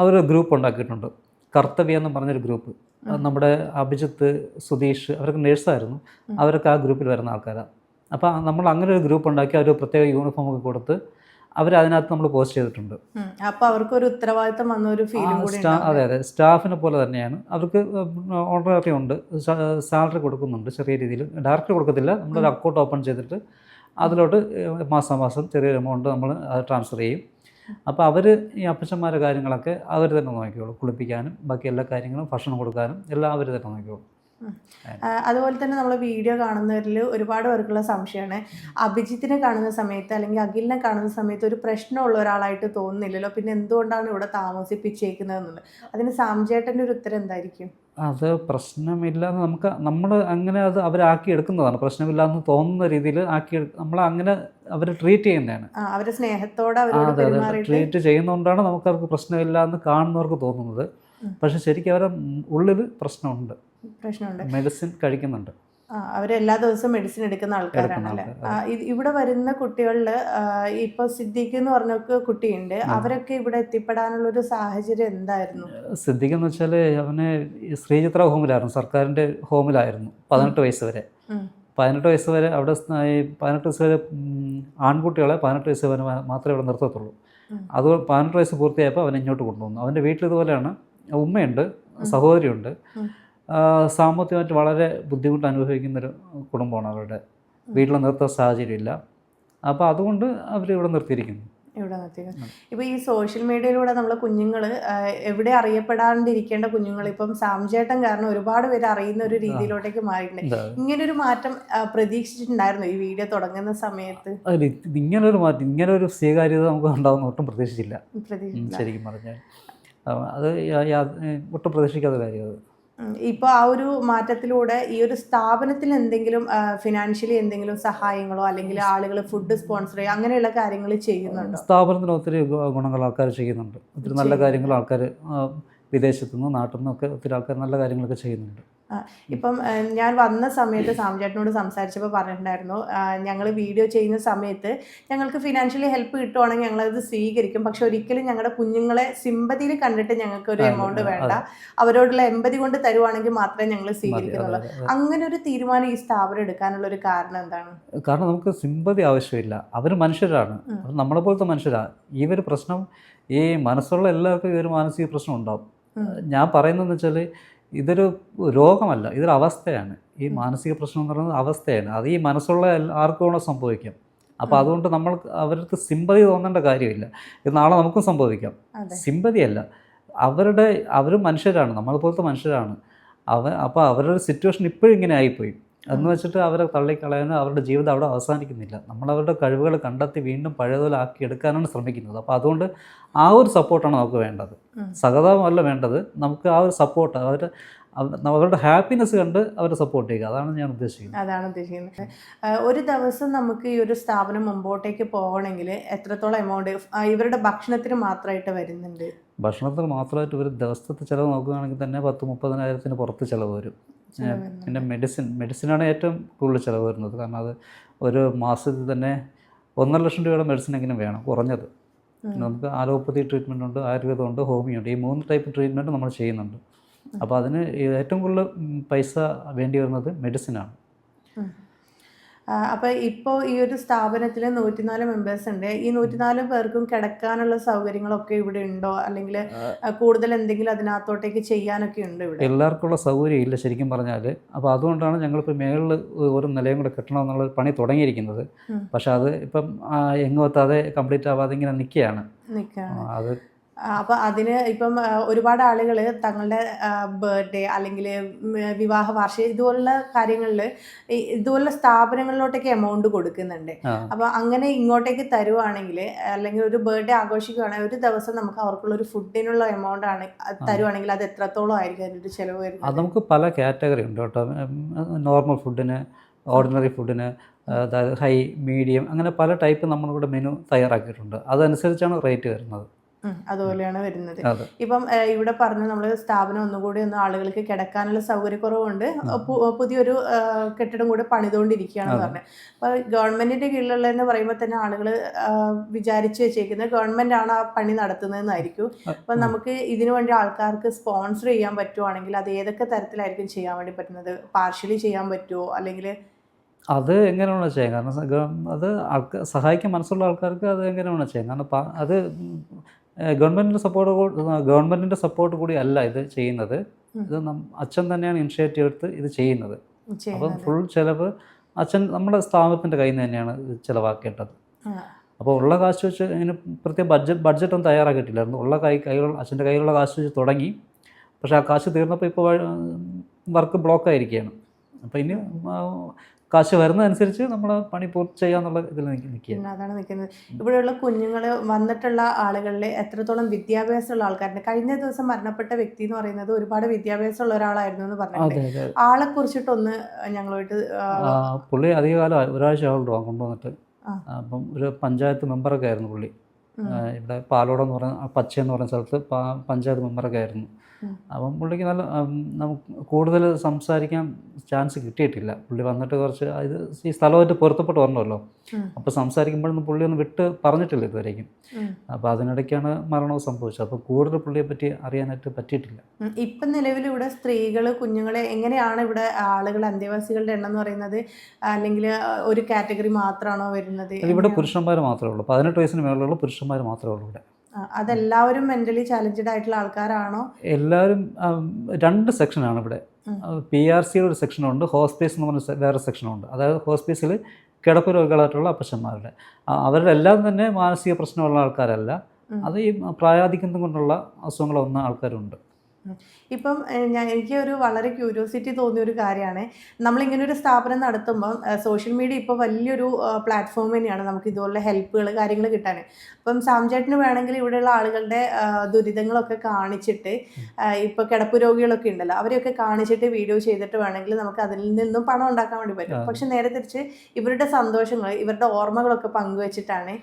അവർ ഗ്രൂപ്പ് ഉണ്ടാക്കിയിട്ടുണ്ട്. കർത്തവ്യ എന്ന് പറഞ്ഞൊരു ഗ്രൂപ്പ്. നമ്മുടെ അഭിജിത്ത്, സുധീഷ് അവരൊക്കെ നേഴ്സായിരുന്നു. അവരൊക്കെ ആ ഗ്രൂപ്പിൽ വരുന്ന ആൾക്കാരാണ്. അപ്പോൾ നമ്മൾ അങ്ങനെ ഒരു ഗ്രൂപ്പ് ഉണ്ടാക്കി അവർ പ്രത്യേക യൂണിഫോം ഒക്കെ കൊടുത്ത് അവരതിനകത്ത് നമ്മൾ പോസ്റ്റ് ചെയ്തിട്ടുണ്ട്. അപ്പോൾ അവർക്കൊരു ഉത്തരവാദിത്തം വന്ന ഒരു ഫീലും കൂടി. അതെ, സ്റ്റാഫിനെ പോലെ തന്നെയാണ്. അവർക്ക് ഓണററി ഉണ്ട്, സാലറി കൊടുക്കുന്നുണ്ട് ചെറിയ രീതിയിൽ. ഡയറക്റ്റ് കൊടുക്കത്തില്ല, നമ്മളൊരു അക്കൗണ്ട് ഓപ്പൺ ചെയ്തിട്ട് അതിലോട്ട് മാസം ചെറിയൊരു എമൗണ്ട് നമ്മൾ ട്രാൻസ്ഫർ ചെയ്യും. അപ്പോൾ അവർ ഈ അപ്പച്ചന്മാരുടെ കാര്യങ്ങളൊക്കെ അവർ തന്നെ നോക്കിയോളൂ. കുളിപ്പിക്കാനും ബാക്കി എല്ലാ കാര്യങ്ങളും, ഭക്ഷണം കൊടുക്കാനും എല്ലാം അവർ തന്നെ നോക്കിയോളൂ. അതുപോലെ തന്നെ നമ്മൾ വീഡിയോ കാണുന്നവരിൽ ഒരുപാട് പേർക്കുള്ള സംശയമാണ്, അഭിജിത്തിനെ കാണുന്ന സമയത്ത് അല്ലെങ്കിൽ അഖിലിനെ കാണുന്ന സമയത്ത് ഒരു പ്രശ്നമുള്ള ഒരാളായിട്ട് തോന്നുന്നില്ലല്ലോ, പിന്നെ എന്തുകൊണ്ടാണ് ഇവിടെ താമസിപ്പിച്ചേക്കുന്നത് എന്നുള്ളത്. അതിന് സാംചേട്ടൻ്റെ ഒരു ഉത്തരം എന്തായിരിക്കും? അത് പ്രശ്നമില്ലാന്ന് നമ്മൾ അങ്ങനെ അത് അവരാക്കി എടുക്കുന്നതാണ്. പ്രശ്നമില്ലാന്ന് തോന്നുന്ന രീതിയിൽ നമ്മളങ്ങനെ അവരെ ട്രീറ്റ് ചെയ്യുന്നതാണ്. അവരെ സ്നേഹത്തോടെ ട്രീറ്റ് ചെയ്യുന്നതുകൊണ്ടാണ് നമുക്കവർക്ക് പ്രശ്നമില്ലാന്ന് കാണുന്നവർക്ക് തോന്നുന്നത്. പക്ഷെ ശരിക്കും അവരുടെ ഉള്ളിൽ പ്രശ്നമുണ്ട്. മെഡിസിൻ കഴിക്കുന്നുണ്ട്. അവരെല്ലാ ദിവസവും മെഡിസിൻ എടുക്കുന്ന ആൾക്കാരാണല്ലേ. ഇവിടെ വരുന്ന കുട്ടികളിൽ ഇപ്പൊ സിദ്ദീഖ് എന്ന് പറഞ്ഞ കുട്ടിയുണ്ട്, അവരൊക്കെ ഇവിടെ എത്തിപ്പെടാനുള്ള ഒരു സാഹചര്യം എന്തായിരുന്നു? സിദ്ദീഖ് എന്ന് വെച്ചാൽ അവന് ശ്രീചിത്ര ഹോമിലായിരുന്നു, സർക്കാരിൻ്റെ ഹോമിലായിരുന്നു 18 വയസ്സ് വരെ. 18 വയസ്സ് വരെ അവിടെ 18 വയസ്സ് വരെ ആൺകുട്ടികളെ 18 വയസ്സ് വരെ മാത്രമേ ഇവിടെ നിർത്തത്തുള്ളൂ. അത് 18 വയസ്സ് പൂർത്തിയായപ്പോൾ അവൻ ഇങ്ങോട്ട് കൊണ്ടുവന്നു. അവൻ്റെ വീട്ടിൽ ഇതുപോലെയാണ്, ഉമ്മയുണ്ട്, സഹോദരിയുണ്ട്. സാമ്പത്തികമായിട്ട് വളരെ ബുദ്ധിമുട്ട് അനുഭവിക്കുന്നൊരു കുടുംബമാണ് അവരുടെ. വീട്ടിൽ നിർത്താൻ സാഹചര്യമില്ല. അപ്പോൾ അതുകൊണ്ട് അവരിവിടെ നിർത്തിയിരിക്കുന്നു. ഇപ്പോൾ ഈ സോഷ്യൽ മീഡിയയിലൂടെ നമ്മളെ കുഞ്ഞുങ്ങൾ എവിടെ അറിയപ്പെടാണ്ടിരിക്കേണ്ട കുഞ്ഞുങ്ങൾ ഇപ്പം സാംചേട്ടൻ കാരണം ഒരുപാട് പേര് അറിയുന്ന ഒരു രീതിയിലോട്ടേക്ക് മാറിയിട്ടുണ്ട്. ഇങ്ങനൊരു മാറ്റം പ്രതീക്ഷിച്ചിട്ടുണ്ടായിരുന്നു ഈ വീഡിയോ തുടങ്ങുന്ന സമയത്ത്? ഇങ്ങനൊരു മാറ്റം, ഇങ്ങനൊരു സ്വീകാര്യത നമുക്ക് ഉണ്ടാവുന്ന ഒട്ടും പ്രതീക്ഷിച്ചില്ല. ശരിക്കും പറഞ്ഞാൽ അത് ഒട്ടും പ്രതീക്ഷിക്കാത്ത കാര്യം. അത് ഇപ്പോൾ ആ ഒരു മാറ്റത്തിലൂടെ ഈ ഒരു സ്ഥാപനത്തിൽ എന്തെങ്കിലും ഫിനാൻഷ്യലി എന്തെങ്കിലും സഹായങ്ങളോ അല്ലെങ്കിൽ ആളുകൾ ഫുഡ് സ്പോൺസർ ചെയ്യുക അങ്ങനെയുള്ള കാര്യങ്ങൾ ചെയ്യുന്നുണ്ടോ? സ്ഥാപനത്തിന് ഒത്തിരി ഗുണങ്ങൾ ആൾക്കാർ ചെയ്യുന്നുണ്ട്. ഒത്തിരി നല്ല കാര്യങ്ങൾ ആൾക്കാർ വിദേശത്തു നിന്നും നാട്ടിൽ നിന്നൊക്കെ ഒത്തിരി ആൾക്കാർ നല്ല കാര്യങ്ങളൊക്കെ ചെയ്യുന്നുണ്ട്. ഇപ്പം ഞാൻ വന്ന സമയത്ത് സാംചേട്ടനോട് സംസാരിച്ചപ്പോൾ പറഞ്ഞിട്ടുണ്ടായിരുന്നു, ഞങ്ങൾ വീഡിയോ ചെയ്യുന്ന സമയത്ത് ഞങ്ങൾക്ക് ഫിനാൻഷ്യലി ഹെൽപ്പ് കിട്ടുവാണെങ്കിൽ ഞങ്ങളത് സ്വീകരിക്കും, പക്ഷെ ഒരിക്കലും ഞങ്ങളുടെ കുഞ്ഞുങ്ങളെ സിമ്പതിയിൽ കണ്ടിട്ട് ഞങ്ങൾക്ക് ഒരു എമൗണ്ട് വേണ്ട, അവരോടുള്ള എമ്പതി കൊണ്ട് തരുവാണെങ്കിൽ മാത്രമേ ഞങ്ങൾ സ്വീകരിക്കുന്നുള്ളൂ. അങ്ങനെ ഒരു തീരുമാനം ഈ സ്ഥാപനം എടുക്കാനുള്ള ഒരു കാരണം എന്താണ്? കാരണം നമുക്ക് സിമ്പതി ആവശ്യമില്ല. അവർ മനുഷ്യരാണ്, നമ്മളെ പോലത്തെ മനുഷ്യരാണ്. ഈ ഒരു പ്രശ്നം ഈ മനസ്സുള്ള എല്ലാവർക്കും ഈ ഒരു മാനസിക പ്രശ്നം ഉണ്ടാവും. ഞാൻ പറയുന്നതെന്ന് വെച്ചാൽ ഇതൊരു രോഗമല്ല, ഇതൊരു അവസ്ഥയാണ്. ഈ മാനസിക പ്രശ്നം എന്ന് പറയുന്നത് അവസ്ഥയാണ്. അത് ഈ മനസ്സുള്ള ആർക്കും കൂടെ സംഭവിക്കാം. അപ്പോൾ അതുകൊണ്ട് നമ്മൾ അവർക്ക് സിമ്പതി തോന്നേണ്ട കാര്യമില്ല. ഇത് നാളെ നമുക്കും സംഭവിക്കാം. സിമ്പതിയല്ല, അവരും മനുഷ്യരാണ്, നമ്മളെപ്പോലത്തെ മനുഷ്യരാണ്. അപ്പോൾ അവരുടെ സിറ്റുവേഷൻ ഇപ്പോഴും ഇങ്ങനെ ആയിപ്പോയി എന്ന് വെച്ചിട്ട് അവരെ തള്ളിക്കളയാനും അവരുടെ ജീവിതം അവിടെ അവസാനിക്കുന്നില്ല. നമ്മളവരുടെ കഴിവുകൾ കണ്ടെത്തി വീണ്ടും പഴയതുപോലെ ആക്കി എടുക്കാനാണ് ശ്രമിക്കുന്നത്. അപ്പോൾ അതുകൊണ്ട് ആ ഒരു സപ്പോർട്ടാണ് നമുക്ക് വേണ്ടത്, സഹതാപമല്ല വേണ്ടത്. നമുക്ക് ആ ഒരു സപ്പോർട്ട്, അവരുടെ ഹാപ്പിനെസ് കണ്ട് അവരെ സപ്പോർട്ട് ചെയ്യുക, അതാണ് ഞാൻ ഉദ്ദേശിക്കുന്നത്. അതാണ് ഉദ്ദേശിക്കുന്നത്. ഒരു ദിവസം നമുക്ക് ഈ ഒരു സ്ഥാപനം മുമ്പോട്ടേക്ക് പോകണമെങ്കിൽ എത്രത്തോളം എമൗണ്ട് ഇവരുടെ ഭക്ഷണത്തിന് മാത്രമായിട്ട് വരുന്നുണ്ട്? ഭക്ഷണത്തിന് മാത്രമായിട്ട് ഒരു ദിവസത്തെ ചിലവ് നോക്കുകയാണെങ്കിൽ തന്നെ 10-30,000 പുറത്ത് ചിലവ് വരും. പിന്നെ മെഡിസിനാണ് ഏറ്റവും കൂടുതൽ ചിലവ് വരുന്നത്. കാരണം അത് ഒരു മാസത്തിൽ തന്നെ 1.5 ലക്ഷം രൂപയുടെ മെഡിസിൻ എങ്കിലും വേണം കുറഞ്ഞത്. നമുക്ക് അലോപ്പതി ട്രീറ്റ്മെൻ്റ് ഉണ്ട്, ആയുർവേദമുണ്ട്, ഹോമിയോ ഉണ്ട്. ഈ 3 ടൈപ്പ് ട്രീറ്റ്മെൻറ്റ് നമ്മൾ ചെയ്യുന്നുണ്ട്. അപ്പോൾ അതിന് ഏറ്റവും കൂടുതൽ പൈസ വേണ്ടി വരുന്നത് മെഡിസിനാണ്. അപ്പോൾ ഇപ്പോൾ ഈ ഒരു സ്ഥാപനത്തിൽ 104 മെമ്പേഴ്സ് ഉണ്ട്. ഈ 104 പേർക്കും കിടക്കാനുള്ള സൗകര്യങ്ങളൊക്കെ ഇവിടെ ഉണ്ടോ, അല്ലെങ്കിൽ കൂടുതൽ എന്തെങ്കിലും അതിനകത്തോട്ടേക്ക് ചെയ്യാനൊക്കെ ഉണ്ട് ഇവിടെ? എല്ലാവർക്കുള്ള സൗകര്യം ഇല്ല ശരിക്കും പറഞ്ഞാൽ. അപ്പോൾ അതുകൊണ്ടാണ് ഞങ്ങളിപ്പോൾ മേളിൽ ഒരു നിലയും കൂടെ കെട്ടണമെന്നുള്ള പണി തുടങ്ങിയിരിക്കുന്നത്. പക്ഷെ അത് ഇപ്പം എങ്ങും എത്താതെ കംപ്ലീറ്റ് ആവാതെ ഇങ്ങനെ നിൽക്കുകയാണ്. അത് അപ്പോൾ അതിന് ഇപ്പം ഒരുപാട് ആളുകൾ തങ്ങളുടെ ബർത്ത്ഡേ അല്ലെങ്കിൽ വിവാഹ വാർഷികം ഇതുപോലുള്ള കാര്യങ്ങളിൽ ഇതുപോലുള്ള സ്ഥാപനങ്ങളിലോട്ടേക്ക് എമൗണ്ട് കൊടുക്കുന്നുണ്ട്. അപ്പോൾ അങ്ങനെ ഇങ്ങോട്ടേക്ക് തരുവാണെങ്കിൽ, അല്ലെങ്കിൽ ഒരു ബർത്ത്ഡേ ആഘോഷിക്കുകയാണെങ്കിൽ ഒരു ദിവസം നമുക്ക് അവർക്കുള്ള ഒരു ഫുഡിനുള്ള എമൗണ്ട് ആണ് തരുവാണെങ്കിൽ അത് എത്രത്തോളം ആയിരിക്കും അതിൻ്റെ ചിലവ് വരുന്നത്? അത് നമുക്ക് പല കാറ്റഗറി ഉണ്ട് കേട്ടോ. നോർമൽ ഫുഡിന്, ഓർഡിനറി ഫുഡിന്, അതായത് ഹൈ, മീഡിയം, അങ്ങനെ പല ടൈപ്പ് നമ്മളിവിടെ മെനു തയ്യാറാക്കിയിട്ടുണ്ട്. അതനുസരിച്ചാണ് റേറ്റ് വരുന്നത്. അതുപോലെയാണ് വരുന്നത്. ഇപ്പം ഇവിടെ പറഞ്ഞു നമ്മൾ സ്ഥാപനം ഒന്നുകൂടി ആളുകൾക്ക് കിടക്കാനുള്ള സൗകര്യക്കുറവുണ്ട്, പുതിയൊരു കെട്ടിടം കൂടി പണിതുകൊണ്ടിരിക്കുകയാണെന്ന് പറഞ്ഞു. അപ്പോൾ ഗവൺമെന്റിന്റെ കീഴിലുള്ളതെന്ന് പറയുമ്പോൾ തന്നെ ആളുകൾ വിചാരിച്ചു വെച്ചേക്കുന്നത് ഗവൺമെന്റ് ആണ് ആ പണി നടത്തുന്നതെന്നായിരിക്കും. അപ്പം നമുക്ക് ഇതിനു വേണ്ടി ആൾക്കാർക്ക് സ്പോൺസർ ചെയ്യാൻ പറ്റുവാണെങ്കിൽ അത് ഏതൊക്കെ തരത്തിലായിരിക്കും ചെയ്യാൻ വേണ്ടി പറ്റുന്നത്? പാർഷ്യലി ചെയ്യാൻ പറ്റുമോ, അല്ലെങ്കിൽ അത് എങ്ങനെയാണ് ചെയ്യാം? കാരണം അത് സഹായിക്കാൻ മനസ്സുള്ള ആൾക്കാർക്ക് അത് എങ്ങനെയാണ് ചെയ്യാം. കാരണം അത് ഗവൺമെൻറ്റിൻ്റെ സപ്പോർട്ട് കൂടി അല്ല ഇത് ചെയ്യുന്നത്. ഇത് അച്ഛൻ തന്നെയാണ് ഇനിഷ്യേറ്റീവ് എടുത്ത് ഇത് ചെയ്യുന്നത്. അപ്പം ഫുൾ ചിലവ് അച്ഛൻ നമ്മുടെ സ്ഥാപനത്തിൻ്റെ കയ്യിൽ നിന്ന് തന്നെയാണ് ചിലവാക്കേണ്ടത്. അപ്പോൾ ഉള്ള കാശ് വെച്ച് ഇങ്ങനെ പ്രത്യേക ബഡ്ജറ്റൊന്നും തയ്യാറാക്കിയിട്ടില്ലായിരുന്നു. അച്ഛൻ്റെ കയ്യിലുള്ള കാശ് വെച്ച് തുടങ്ങി. പക്ഷേ ആ കാശ് തീർന്നപ്പോൾ ഇപ്പോൾ വർക്ക് ബ്ലോക്കായിരിക്കുകയാണ്. അപ്പോൾ ഇനി കാശ് വരുന്നതനുസരിച്ച് നമ്മൾ പണി പൂർത്തി ചെയ്യാന്നുള്ള ഇതിൽ നിൽക്കുകയാണ്. അതാണ് നിൽക്കുന്നത്. ഇവിടെയുള്ള കുഞ്ഞുങ്ങൾ വന്നിട്ടുള്ള ആളുകളിൽ എത്രത്തോളം വിദ്യാഭ്യാസമുള്ള ആൾക്കാരുണ്ട്? കഴിഞ്ഞ ദിവസം മരണപ്പെട്ട വ്യക്തി എന്ന് പറയുന്നത് ഒരുപാട് വിദ്യാഭ്യാസമുള്ള ഒരാളായിരുന്നു എന്ന് പറഞ്ഞിട്ടുണ്ട്. ആളെ കുറിച്ചിട്ടൊന്ന് ഞങ്ങളുമായിട്ട്. പുള്ളി അധികകാലം ഒരാഴ്ച ആളുണ്ടോ കൊണ്ടുവന്നിട്ട്. അപ്പം ഒരു പഞ്ചായത്ത് മെമ്പറൊക്കെ ആയിരുന്നു പുള്ളി. ഇവിടെ പാലോടെന്ന് പറയുന്ന പച്ചയെന്ന് പറയുന്ന സ്ഥലത്ത് പഞ്ചായത്ത് മെമ്പറൊക്കെ ആയിരുന്നു. അപ്പം പുള്ളിക്ക് നല്ല നമുക്ക് കൂടുതൽ സംസാരിക്കാൻ ചാൻസ് കിട്ടിയിട്ടില്ല. പുള്ളി വന്നിട്ട് കുറച്ച് ഇത് ഈ സ്ഥലമായിട്ട് പൊരുത്തപ്പെട്ട് വരണമല്ലോ. അപ്പോൾ സംസാരിക്കുമ്പോഴൊന്നും പുള്ളി ഒന്നും വിട്ട് പറഞ്ഞിട്ടില്ല ഇതുവരേക്കും. അപ്പോൾ അതിനിടയ്ക്കാണ് മരണവും സംഭവിച്ചത്. അപ്പോൾ കൂടുതൽ പുള്ളിയെ പറ്റി അറിയാനായിട്ട് പറ്റിയിട്ടില്ല. ഇപ്പം നിലവിൽ ഇവിടെ സ്ത്രീകൾ, കുഞ്ഞുങ്ങളെ എങ്ങനെയാണ് ഇവിടെ ആളുകൾ, അന്തേവാസികളുടെ എണ്ണം എന്ന് പറയുന്നത്? അല്ലെങ്കിൽ ഒരു കാറ്റഗറി മാത്രമാണോ വരുന്നത്? ഇവിടെ പുരുഷന്മാർ മാത്രമേ ഉള്ളൂ. 18 വയസ്സിന് മേലുള്ള പുരുഷന്മാർ മാത്രമേ ഉള്ളൂ ഇവിടെ. അതെല്ലാവരും മെൻ്റലി ചാലഞ്ചഡ് ആയിട്ടുള്ള ആൾക്കാരാണോ? എല്ലാവരും 2 സെക്ഷനാണ് ഇവിടെ. PRCയുടെ ഒരു സെക്ഷനുണ്ട്, ഹോസ്പീസ് എന്ന് പറഞ്ഞ വേറെ സെക്ഷനുണ്ട്. അതായത് ഹോസ്പീസിൽ കിടപ്പ് രോഗികളായിട്ടുള്ള അപ്പച്ചന്മാരുടെ, അവരുടെ എല്ലാം തന്നെ മാനസിക പ്രശ്നമുള്ള ആൾക്കാരല്ല. അത് ഈ പ്രായാധിക്യം കൊണ്ടുള്ള അസുഖങ്ങൾ വന്ന ആൾക്കാരുണ്ട്. ഇപ്പം എനിക്ക് ഒരു വളരെ ക്യൂരിയോസിറ്റി തോന്നിയൊരു കാര്യമാണ്, നമ്മളിങ്ങനെ ഒരു സ്ഥാപനം നടത്തുമ്പം സോഷ്യൽ മീഡിയ ഇപ്പോൾ വലിയൊരു പ്ലാറ്റ്ഫോം തന്നെയാണ് നമുക്ക് ഇതുപോലുള്ള ഹെൽപ്പുകൾ, കാര്യങ്ങൾ കിട്ടാൻ. അപ്പം സാംചേട്ടന് വേണമെങ്കിൽ ഇവിടെയുള്ള ആളുകളുടെ ദുരിതങ്ങളൊക്കെ കാണിച്ചിട്ട്, ഇപ്പോൾ കിടപ്പ് രോഗികളൊക്കെ ഉണ്ടല്ലോ, അവരെയൊക്കെ കാണിച്ചിട്ട് വീഡിയോ ചെയ്തിട്ട് വേണമെങ്കിൽ നമുക്ക് അതിൽ നിന്നും പണം ഉണ്ടാക്കാൻ വേണ്ടി പറ്റും. പക്ഷെ നേരെ തിരിച്ച് ഇവരുടെ സന്തോഷങ്ങൾ, ഇവരുടെ ഓർമ്മകളൊക്കെ പങ്കുവെച്ചിട്ടാണ്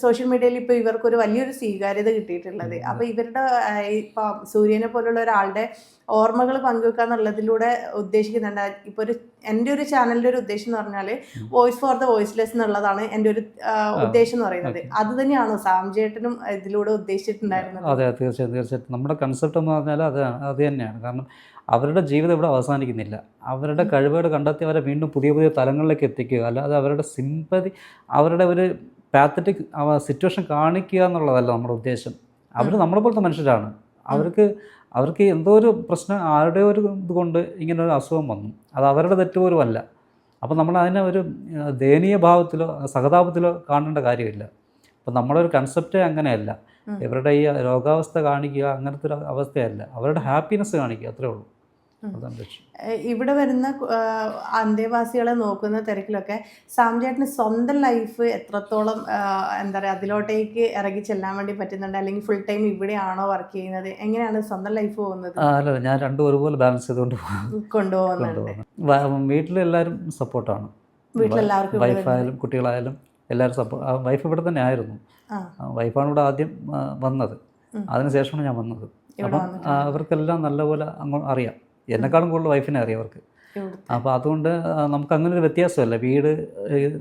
സോഷ്യൽ മീഡിയയിൽ ഇപ്പോൾ ഇവർക്കൊരു വലിയൊരു സ്വീകാര്യത കിട്ടിയിട്ടുള്ളത്. അപ്പോൾ ഇവരുടെ ഇപ്പോൾ സൂര്യനെ പോലുള്ള ഒരാളുടെ ഓർമ്മകൾ പങ്കുവെക്കുക എന്നുള്ളതിലൂടെ ഉദ്ദേശിക്കുന്നുണ്ട്. ഇപ്പോൾ എൻ്റെ ഒരു ചാനലിൻ്റെ ഒരു ഉദ്ദേശം എന്ന് പറഞ്ഞാൽ വോയിസ് ഫോർ ദ വോയിസ്ലെസ് എന്നുള്ളതാണ് എൻ്റെ ഒരു ഉദ്ദേശം എന്ന് പറയുന്നത്. അത് തന്നെയാണോ സാംചേട്ടനും ഇതിലൂടെ ഉദ്ദേശിച്ചിട്ടുണ്ടായിരുന്നത്? അതെ, തീർച്ചയായിട്ടും. നമ്മുടെ കൺസെപ്റ്റ് എന്ന് പറഞ്ഞാൽ അത് തന്നെയാണ്. കാരണം അവരുടെ ജീവിതം ഇവിടെ അവസാനിക്കുന്നില്ല. അവരുടെ കഴിവുകൾ കണ്ടെത്തി അവരെ വീണ്ടും പുതിയ പുതിയ തലങ്ങളിലേക്ക് എത്തിക്കുക, അല്ലാതെ അവരുടെ സിമ്പതി, അവരുടെ ഒരു പാത്തറ്റിക് സിറ്റുവേഷൻ കാണിക്കുക എന്നുള്ളതല്ല നമ്മുടെ ഉദ്ദേശം. അവർ നമ്മളെ പോലത്തെ മനുഷ്യരാണ്. അവർക്ക് എന്തോ ഒരു പ്രശ്നം, ആരുടെ ഒരു ഇതുകൊണ്ട് ഇങ്ങനെ ഒരു അസുഖം വന്നു, അത് അവരുടെ തെറ്റുപോലും അല്ല. അപ്പോൾ നമ്മൾ അതിനെ ഒരു ദയനീയ ഭാവത്തിലോ സഹതാപത്തിലോ കാണേണ്ട കാര്യമില്ല. അപ്പോൾ നമ്മുടെ ഒരു കൺസെപ്റ്റേ അങ്ങനെയല്ല. ഇവരുടെ ഈ രോഗാവസ്ഥ കാണിക്കുക അങ്ങനത്തെ ഒരു അവസ്ഥയല്ല, അവരുടെ ഹാപ്പിനെസ് കാണിക്കുക, അത്രേ ഉള്ളൂ. അതാണ് ലക്ഷ്യം. ഇവിടെ വരുന്ന അന്തേവാസികളെ നോക്കുന്ന തിരക്കിലൊക്കെ സാംചേട്ടന് സ്വന്തം ലൈഫ് എത്രത്തോളം എന്താ പറയുക അതിലോട്ടേക്ക് ഇറങ്ങി ചെല്ലാൻ വേണ്ടി പറ്റുന്നുണ്ട്, അല്ലെങ്കിൽ ഫുൾ ടൈം ഇവിടെയാണോ വർക്ക് ചെയ്യുന്നത്, എങ്ങനെയാണ് സ്വന്തം ലൈഫ് പോകുന്നത്? അല്ല, ഞാൻ രണ്ടും ഒരുപോലെ ബാലൻസ് ചെയ്തുകൊണ്ട് കൊണ്ടുപോകുന്നുണ്ട്. വീട്ടിലെല്ലാവരും സപ്പോർട്ടാണ്. വീട്ടിലെല്ലാവർക്കും വൈഫായാലും കുട്ടികളായാലും എല്ലാവരും സപ്പോർട്ട്. വൈഫ് ഇവിടെ തന്നെ ആയിരുന്നു. വൈഫാണ് ഇവിടെ ആദ്യം വന്നത്, അതിനുശേഷമാണ് ഞാൻ വന്നത്. അപ്പം അവർക്കെല്ലാം നല്ലപോലെ അങ്ങോട്ട് അറിയാം. എന്നെക്കാളും കൂടുതൽ വൈഫിനെ അറിയാം അവർക്ക്. അപ്പോൾ അതുകൊണ്ട് നമുക്ക് അങ്ങനെ ഒരു വ്യത്യാസമല്ല. വീട്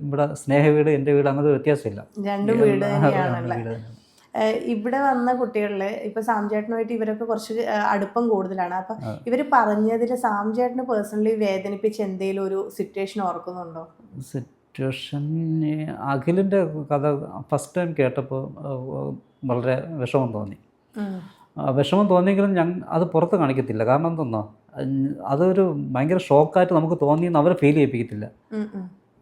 ഇവിടെ സ്നേഹ വീട്, എൻ്റെ വീട്, അങ്ങനെ ഒരു വ്യത്യാസമില്ല. രണ്ടും വീട് തന്നെയാണല്ലേ. ഇവിടെ വന്ന കുട്ടികളിൽ ഇപ്പൊ സാംചേട്ടനുമായിട്ട് ഇവരൊക്കെ കുറച്ച് അടുപ്പം കൂടുതലാണ്. അപ്പൊ ഇവര് പറഞ്ഞതിൽ സാംചേട്ടന് പേഴ്സണലി വേദനിപ്പിച്ച് എന്തെങ്കിലും ഒരു സിറ്റുവേഷൻ ഓർക്കുന്നുണ്ടോ? സിറ്റുവേഷൻ, അഖിലിൻ്റെ കഥ ഫസ്റ്റ് ടൈം കേട്ടപ്പോൾ വളരെ വിഷമം തോന്നി. വിഷമം തോന്നിയെങ്കിലും അത് പുറത്ത് കാണിക്കത്തില്ല. കാരണം എന്തെന്നോ, അതൊരു ഭയങ്കര ഷോക്കായിട്ട് നമുക്ക് തോന്നിയെന്ന് അവരെ ഫീൽ ചെയ്യിപ്പിക്കത്തില്ല.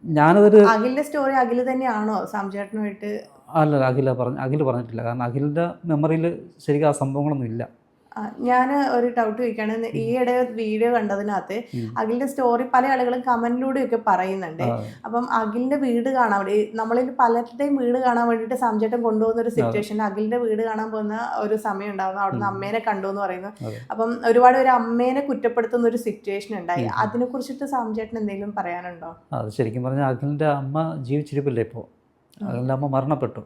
ഞാനതൊരു അഖിലിന്റെ സ്റ്റോറി അഖിൽ തന്നെയാണോ സാംചേട്ടനുമായിട്ട്? അല്ല, അഖിൽ പറഞ്ഞിട്ടില്ല. കാരണം അഖിലിൻ്റെ മെമ്മറിയിൽ ശരിക്കും ആ സംഭവങ്ങളൊന്നും ഇല്ല. ഞാൻ ഒരു ഡൗട്ട് ചോദിക്കുകയാണ്. ഈയിടെ വീഡിയോ കണ്ടതിനകത്ത് അഖിലിന്റെ സ്റ്റോറി പല ആളുകളും കമന്റിലൂടെയൊക്കെ പറയുന്നുണ്ട്. അപ്പം അഖിലിന്റെ വീട് കാണാൻ വേണ്ടി നമ്മളിൽ പലരുടെയും വീട് കാണാൻ വേണ്ടിയിട്ട് സാംചേട്ടൻ കൊണ്ടുപോകുന്ന ഒരു സിറ്റുവേഷൻ, അഖിലിന്റെ വീട് കാണാൻ പോകുന്ന ഒരു സമയം ഉണ്ടാകുന്നു. അവിടുന്ന് അമ്മേനെ കണ്ടു എന്ന് പറയുന്നു. അപ്പം ഒരുപാട് പേര് അമ്മേനെ കുറ്റപ്പെടുത്തുന്ന ഒരു സിറ്റുവേഷൻ ഉണ്ടായി. അതിനെ കുറിച്ചിട്ട് സാംചേട്ടൻ എന്തെങ്കിലും പറയാനുണ്ടോ? അത് ശരിക്കും പറഞ്ഞാൽ അഖിലിന്റെ അമ്മ ജീവിച്ചിരിപ്പില്ല ഇപ്പോൾ. അഖിലിന്റെ അമ്മ മരണപ്പെട്ടു.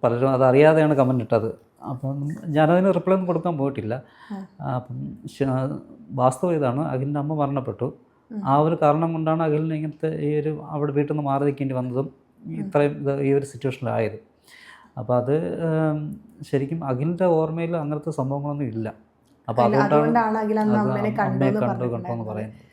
പലരും അതറിയാതെയാണ് കമന്റ് ഇട്ടത്. അപ്പം ഞാനതിന് റിപ്ലൈ ഒന്നും കൊടുക്കാൻ പോയിട്ടില്ല. അപ്പം വാസ്തവം ഇതാണ്, അഖിലിൻ്റെ അമ്മ മരണപ്പെട്ടു. ആ ഒരു കാരണം കൊണ്ടാണ് അഖിലിന് ഇങ്ങനത്തെ ഈ ഒരു അവിടെ വീട്ടിൽ നിന്ന് മാറി നിൽക്കേണ്ടി വന്നതും ഇത്രയും ഈ ഒരു സിറ്റുവേഷനിലായത്. അപ്പോൾ അത് ശരിക്കും അഖിലിൻ്റെ ഓർമ്മയിൽ അങ്ങനത്തെ സംഭവങ്ങളൊന്നും ഇല്ല. അപ്പോൾ അതുകൊണ്ടാണ് അമ്മയെ കണ്ടു പറയുന്നത്.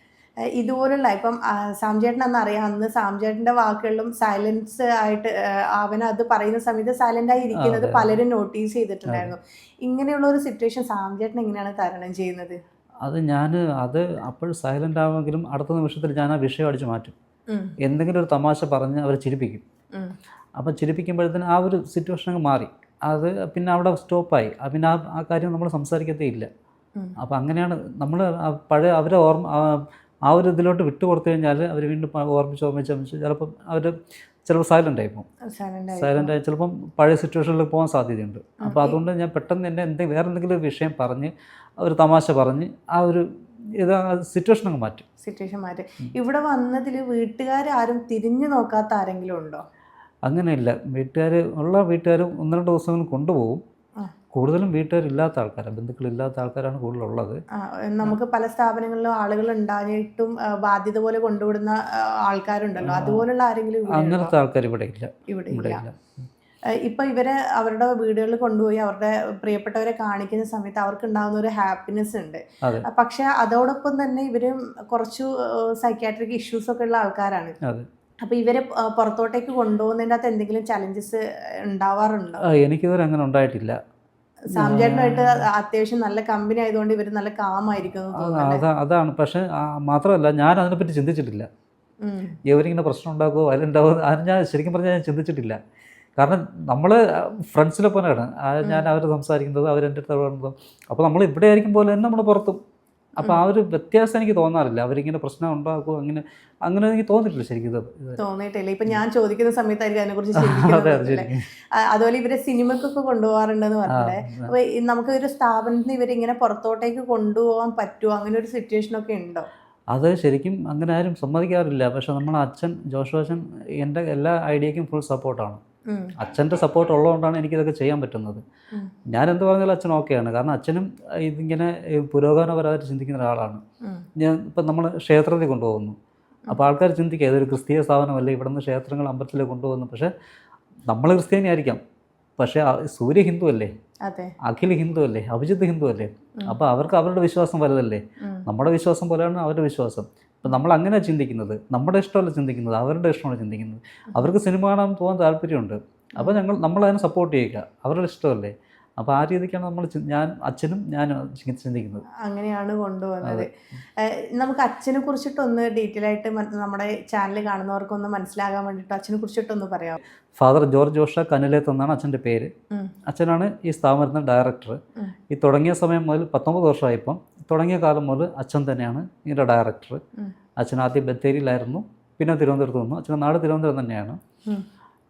ഇതുപോലുള്ള ഇപ്പം സാംചേട്ടൻ അന്ന് അറിയാം, അന്ന് സാംചേട്ടൻ്റെ വാക്കുകളിലും സൈലൻസ് ആയിട്ട് അവനത് പറയുന്ന സമയത്ത് സൈലൻ്റ് ആയി ഇരിക്കുന്നത് പലരും നോട്ടീസ് ചെയ്തിട്ടുണ്ടായിരുന്നു. ഇങ്ങനെയുള്ള ഒരു സിറ്റുവേഷൻ സാംചേട്ടൻ എങ്ങനെയാണ് തരണം ചെയ്യുന്നത്? അത് അപ്പോൾ സൈലൻ്റ് ആവുമെങ്കിലും അടുത്ത നിമിഷത്തിൽ ഞാൻ ആ വിഷയം അടിച്ചു മാറ്റും. എന്തെങ്കിലും ഒരു തമാശ പറഞ്ഞ് അവർ ചിരിപ്പിക്കും. അപ്പം ചിരിപ്പിക്കുമ്പോഴത്തേന് ആ ഒരു സിറ്റുവേഷൻ അങ്ങ് മാറി. അത് പിന്നെ അവിടെ സ്റ്റോപ്പായി. പിന്നെ ആ കാര്യം നമ്മൾ സംസാരിക്കത്തേ ഇല്ല. അപ്പം അങ്ങനെയാണ് നമ്മൾ പഴയ അവരെ ആ ഒരു ഇതിലോട്ട് വിട്ടു കൊടുത്തു കഴിഞ്ഞാൽ അവർ വീണ്ടും ഓർമ്മിച്ച് ചിലപ്പോൾ സൈലൻ്റായി പോകും. സൈലൻ്റായി ചിലപ്പം പഴയ സിറ്റുവേഷനിൽ പോകാൻ സാധ്യതയുണ്ട്. അപ്പോൾ അതുകൊണ്ട് ഞാൻ പെട്ടെന്ന് തന്നെ വേറെ എന്തെങ്കിലും വിഷയം പറഞ്ഞ് ഒരു തമാശ പറഞ്ഞ് ആ ഒരു സിറ്റുവേഷൻ അങ്ങ് മാറ്റും. ഇവിടെ വന്നതിൽ വീട്ടുകാരും തിരിഞ്ഞു നോക്കാത്ത ആരെങ്കിലും ഉണ്ടോ? അങ്ങനെയില്ല. വീട്ടുകാർ 1-2 ദിവസം കൊണ്ടുപോകും. കൂടുതലും വീട്ടുകാരില്ലാത്ത ആൾക്കാരാണ്, ബന്ധുക്കളില്ലാത്ത ആൾക്കാരാണ് കൂടുതലുള്ളത്. നമുക്ക് പല സ്ഥാപനങ്ങളിലും ആളുകൾ ഉണ്ടായിട്ടും ബാധ്യത പോലെ കൊണ്ടുവിടുന്ന ആൾക്കാരുണ്ടല്ലോ, അതുപോലുള്ള ആരെങ്കിലും? അങ്ങനത്തെ ആൾക്കാർ ഇവിടെ ഇല്ല. ഇപ്പൊ ഇവരെ അവരുടെ വീടുകളിൽ കൊണ്ടുപോയി അവരുടെ പ്രിയപ്പെട്ടവരെ കാണിക്കുന്ന സമയത്ത് അവർക്ക് ഉണ്ടാകുന്ന ഒരു ഹാപ്പിനെസ് ഉണ്ട്. പക്ഷെ അതോടൊപ്പം തന്നെ ഇവര് കുറച്ചു സൈക്യാട്രിക് ഇഷ്യൂസ് ഒക്കെ ഉള്ള ആൾക്കാരാണ്. അപ്പൊ ഇവരെ പുറത്തോട്ടേക്ക് കൊണ്ടുപോകുന്നതിൻ്റെ അകത്ത് എന്തെങ്കിലും ചലഞ്ചസ് ഉണ്ടാവാറുണ്ടോ? എനിക്കിതുവരെ അങ്ങനെ ഉണ്ടായിട്ടില്ല. സാംചേട്ടനായിട്ട് അത്യാവശ്യം നല്ല കമ്പനി ആയതുകൊണ്ട് ഇവർ നല്ല കാമായിരിക്കും. അതാണ്. പക്ഷെ മാത്രമല്ല, ഞാൻ അതിനെപ്പറ്റി ചിന്തിച്ചിട്ടില്ല. ഇവരിങ്ങനെ പ്രശ്നം ഉണ്ടാക്കുമോ അതിലുണ്ടാവുമോ, അത് ഞാൻ ശരിക്കും പറഞ്ഞാൽ ഞാൻ ചിന്തിച്ചിട്ടില്ല. കാരണം നമ്മൾ ഫ്രണ്ട്സിലൊപ്പനാണ് ഞാൻ അവർ സംസാരിക്കുന്നത്, അവരെൻ്റെ അടുത്ത് പറയുന്നത്. അപ്പോൾ നമ്മൾ ഇവിടെ ആയിരിക്കും പോലെ തന്നെ നമ്മൾ പുറത്തും. അപ്പോൾ ആ ഒരു വ്യത്യാസം എനിക്ക് തോന്നാറില്ല. അവരിങ്ങനെ പ്രശ്നം ഉണ്ടാക്കുമോ അങ്ങനെ എനിക്ക് തോന്നിയിട്ടില്ല. ശരിക്കും തോന്നിയിട്ടില്ല. ഇപ്പൊ ഞാൻ ചോദിക്കുന്ന സമയത്തായിരിക്കും അതിനെക്കുറിച്ച്. അതുപോലെ ഇവരെ സിനിമക്കൊക്കെ കൊണ്ടുപോകാറുണ്ടെന്ന് പറഞ്ഞിട്ട്, അപ്പൊ നമുക്ക് ഒരു സ്ഥാപനത്തിന് ഇവരിങ്ങനെ പുറത്തോട്ടേക്ക് കൊണ്ടുപോകാൻ പറ്റുമോ? അങ്ങനെ ഒരു സിറ്റുവേഷൻ ഒക്കെ ഉണ്ടോ? അത് ശരിക്കും അങ്ങനെ ആരും സമ്മതിക്കാറില്ല. പക്ഷെ നമ്മളെ അച്ഛൻ ജോഷു അച്ഛൻ എൻ്റെ എല്ലാ ഐഡിയയ്ക്കും ഫുൾ സപ്പോർട്ടാണ്. അച്ഛൻ്റെ സപ്പോർട്ട് ഉള്ളതുകൊണ്ടാണ് എനിക്കിതൊക്കെ ചെയ്യാൻ പറ്റുന്നത്. ഞാൻ എന്ത് പറഞ്ഞാലും അച്ഛൻ ഓക്കെയാണ്. കാരണം അച്ഛനും ഇതിങ്ങനെ പുരോഗമനപരമായിട്ട് ചിന്തിക്കുന്ന ഒരാളാണ്. ഇപ്പം നമ്മൾ ക്ഷേത്രത്തിൽ കൊണ്ടുപോകുന്നു. അപ്പോൾ ആൾക്കാർ ചിന്തിക്കുക ഇതൊരു ക്രിസ്തീയ സ്ഥാപനമല്ലേ, ഇവിടെ നിന്ന് ക്ഷേത്രങ്ങൾ അമ്പലത്തിലേക്ക് കൊണ്ടുപോകുന്നു. പക്ഷേ നമ്മൾ ക്രിസ്ത്യാനി ആയിരിക്കാം, പക്ഷേ സൂര്യ ഹിന്ദു അല്ലേ, അഖിൽ ഹിന്ദു അല്ലേ, അഭിജിത്ത് ഹിന്ദു അല്ലേ. അപ്പോൾ അവർക്ക് അവരുടെ വിശ്വാസം വലുതല്ലേ. നമ്മുടെ വിശ്വാസം പോലെയാണ് അവരുടെ വിശ്വാസം. അപ്പം നമ്മൾ അങ്ങനെ ചിന്തിക്കുന്നത്, നമ്മുടെ ഇഷ്ടമല്ല ചിന്തിക്കുന്നത്, അവരുടെ ഇഷ്ടമാണ് ചിന്തിക്കുന്നത്. അവർക്ക് സിനിമ കാണാൻ പോകാൻ താല്പര്യമുണ്ട്. അപ്പോൾ നമ്മളതിനെ സപ്പോർട്ട് ചെയ്യുക, അവരുടെ ഇഷ്ടമല്ലേ. അപ്പോൾ ആ രീതിക്കാണ് ഞാനും ചിന്തിക്കുന്നത്. അങ്ങനെയാണ് കൊണ്ടുപോകുന്നത്. നമുക്ക് അച്ഛനെ കുറിച്ചിട്ടൊന്ന് ഡീറ്റെയിൽ ആയിട്ട് നമ്മുടെ ചാനൽ കാണുന്നവർക്കൊന്ന് മനസ്സിലാകാൻ വേണ്ടിയിട്ട് അച്ഛനെ കുറിച്ചിട്ടൊന്ന് പറയാം. ഫാദർ ജോർജ് ജോഷ കനുലേത്ത് എന്നാണ് അച്ഛൻ്റെ പേര്. അച്ഛനാണ് ഈ സ്ഥാപനത്തിൻ്റെ ഡയറക്ടർ. ഈ തുടങ്ങിയ സമയം മുതൽ 19 വർഷമായിപ്പം തുടങ്ങിയ കാലം മുതൽ അച്ഛൻ തന്നെയാണ് ഇതിൻ്റെ ഡയറക്ടർ. അച്ഛൻ ആദ്യം ബത്തേരിയിലായിരുന്നു, പിന്നെ തിരുവനന്തപുരത്ത് വന്നു. അച്ഛൻ്റെ നാട് തിരുവനന്തപുരം തന്നെയാണ്.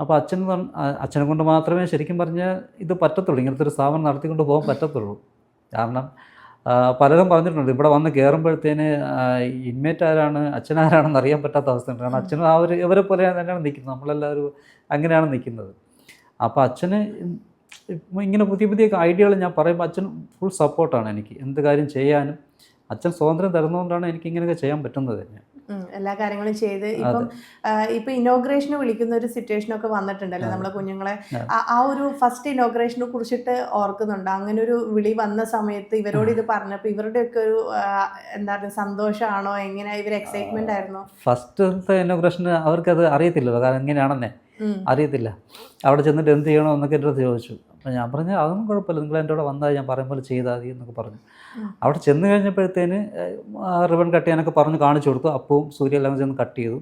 അപ്പോൾ അച്ഛനെ കൊണ്ട് മാത്രമേ ശരിക്കും പറഞ്ഞാൽ ഇത് പറ്റത്തുള്ളൂ, ഇങ്ങനത്തെ ഒരു സ്ഥാപനം നടത്തിക്കൊണ്ട് പോകാൻ പറ്റത്തുള്ളൂ. കാരണം പലരും പറഞ്ഞിട്ടുണ്ട് ഇവിടെ വന്ന് കയറുമ്പോഴത്തേന് ഇൻമേറ്റ് ആരാണ് അച്ഛനാരാണെന്ന് അറിയാൻ പറ്റാത്ത അവസ്ഥയുണ്ട്. കാരണം അച്ഛനും ഇവരെ പോലെ തന്നെയാണ് നിൽക്കുന്നത്, നമ്മളെല്ലാവരും അങ്ങനെയാണ് നിൽക്കുന്നത്. അപ്പോൾ അച്ഛന് ഇങ്ങനെ പുതിയ പുതിയ ഐഡിയകൾ ഞാൻ പറയുമ്പോൾ അച്ഛൻ ഫുൾ സപ്പോർട്ടാണ് എനിക്ക്. എന്ത് കാര്യം ചെയ്യാനും അച്ഛൻ സ്വാതന്ത്ര്യം തരുന്നതുകൊണ്ടാണ് എനിക്ക് ഇങ്ങനെയൊക്കെ ചെയ്യാൻ പറ്റുന്നത് തന്നെ. എല്ലാ കാര്യങ്ങളും ചെയ്ത് ഇപ്പൊ ഇനോഗ്രേഷന് വിളിക്കുന്ന ഒരു സിറ്റുവേഷൻ ഒക്കെ വന്നിട്ടുണ്ടല്ലോ നമ്മളെ കുഞ്ഞുങ്ങളെ. ആ ഒരു ഫസ്റ്റ് ഇനോഗ്രേഷനെ കുറിച്ചിട്ട് ഓർക്കുന്നുണ്ട്? അങ്ങനെ ഒരു വിളി വന്ന സമയത്ത് ഇവരോട് ഇത് പറഞ്ഞപ്പോൾ ഇവരുടെയൊക്കെ ഒരു എന്താ പറയുക, സന്തോഷമാണോ, എങ്ങനെ ഇവർ എക്സൈറ്റ്മെന്റ് ആയിരുന്നോ? ഫസ്റ്റത്തെ ഇനോഗ്രേഷന് അവർക്കത് അറിയത്തില്ലല്ലോ, കാരണം എങ്ങനെയാണെന്നേ അറിയത്തില്ല. അവിടെ ചെന്നിട്ട് എന്ത് ചെയ്യണോ എന്നൊക്കെ എൻ്റെ അടുത്ത് ചോദിച്ചു. അപ്പോൾ ഞാൻ പറഞ്ഞു അതൊന്നും കുഴപ്പമില്ല, നിങ്ങൾ എൻ്റെ കൂടെ വന്നാൽ ഞാൻ പറയും പോലെ ചെയ്താൽ മതി എന്നൊക്കെ പറഞ്ഞു. അവിടെ ചെന്ന് കഴിഞ്ഞപ്പോഴത്തേന് റിബൺ കട്ട് ചെയ്യാനൊക്കെ പറഞ്ഞ് കാണിച്ചു കൊടുത്തു. അപ്പവും സൂര്യ എല്ലാം ചെന്ന് കട്ട് ചെയ്തു.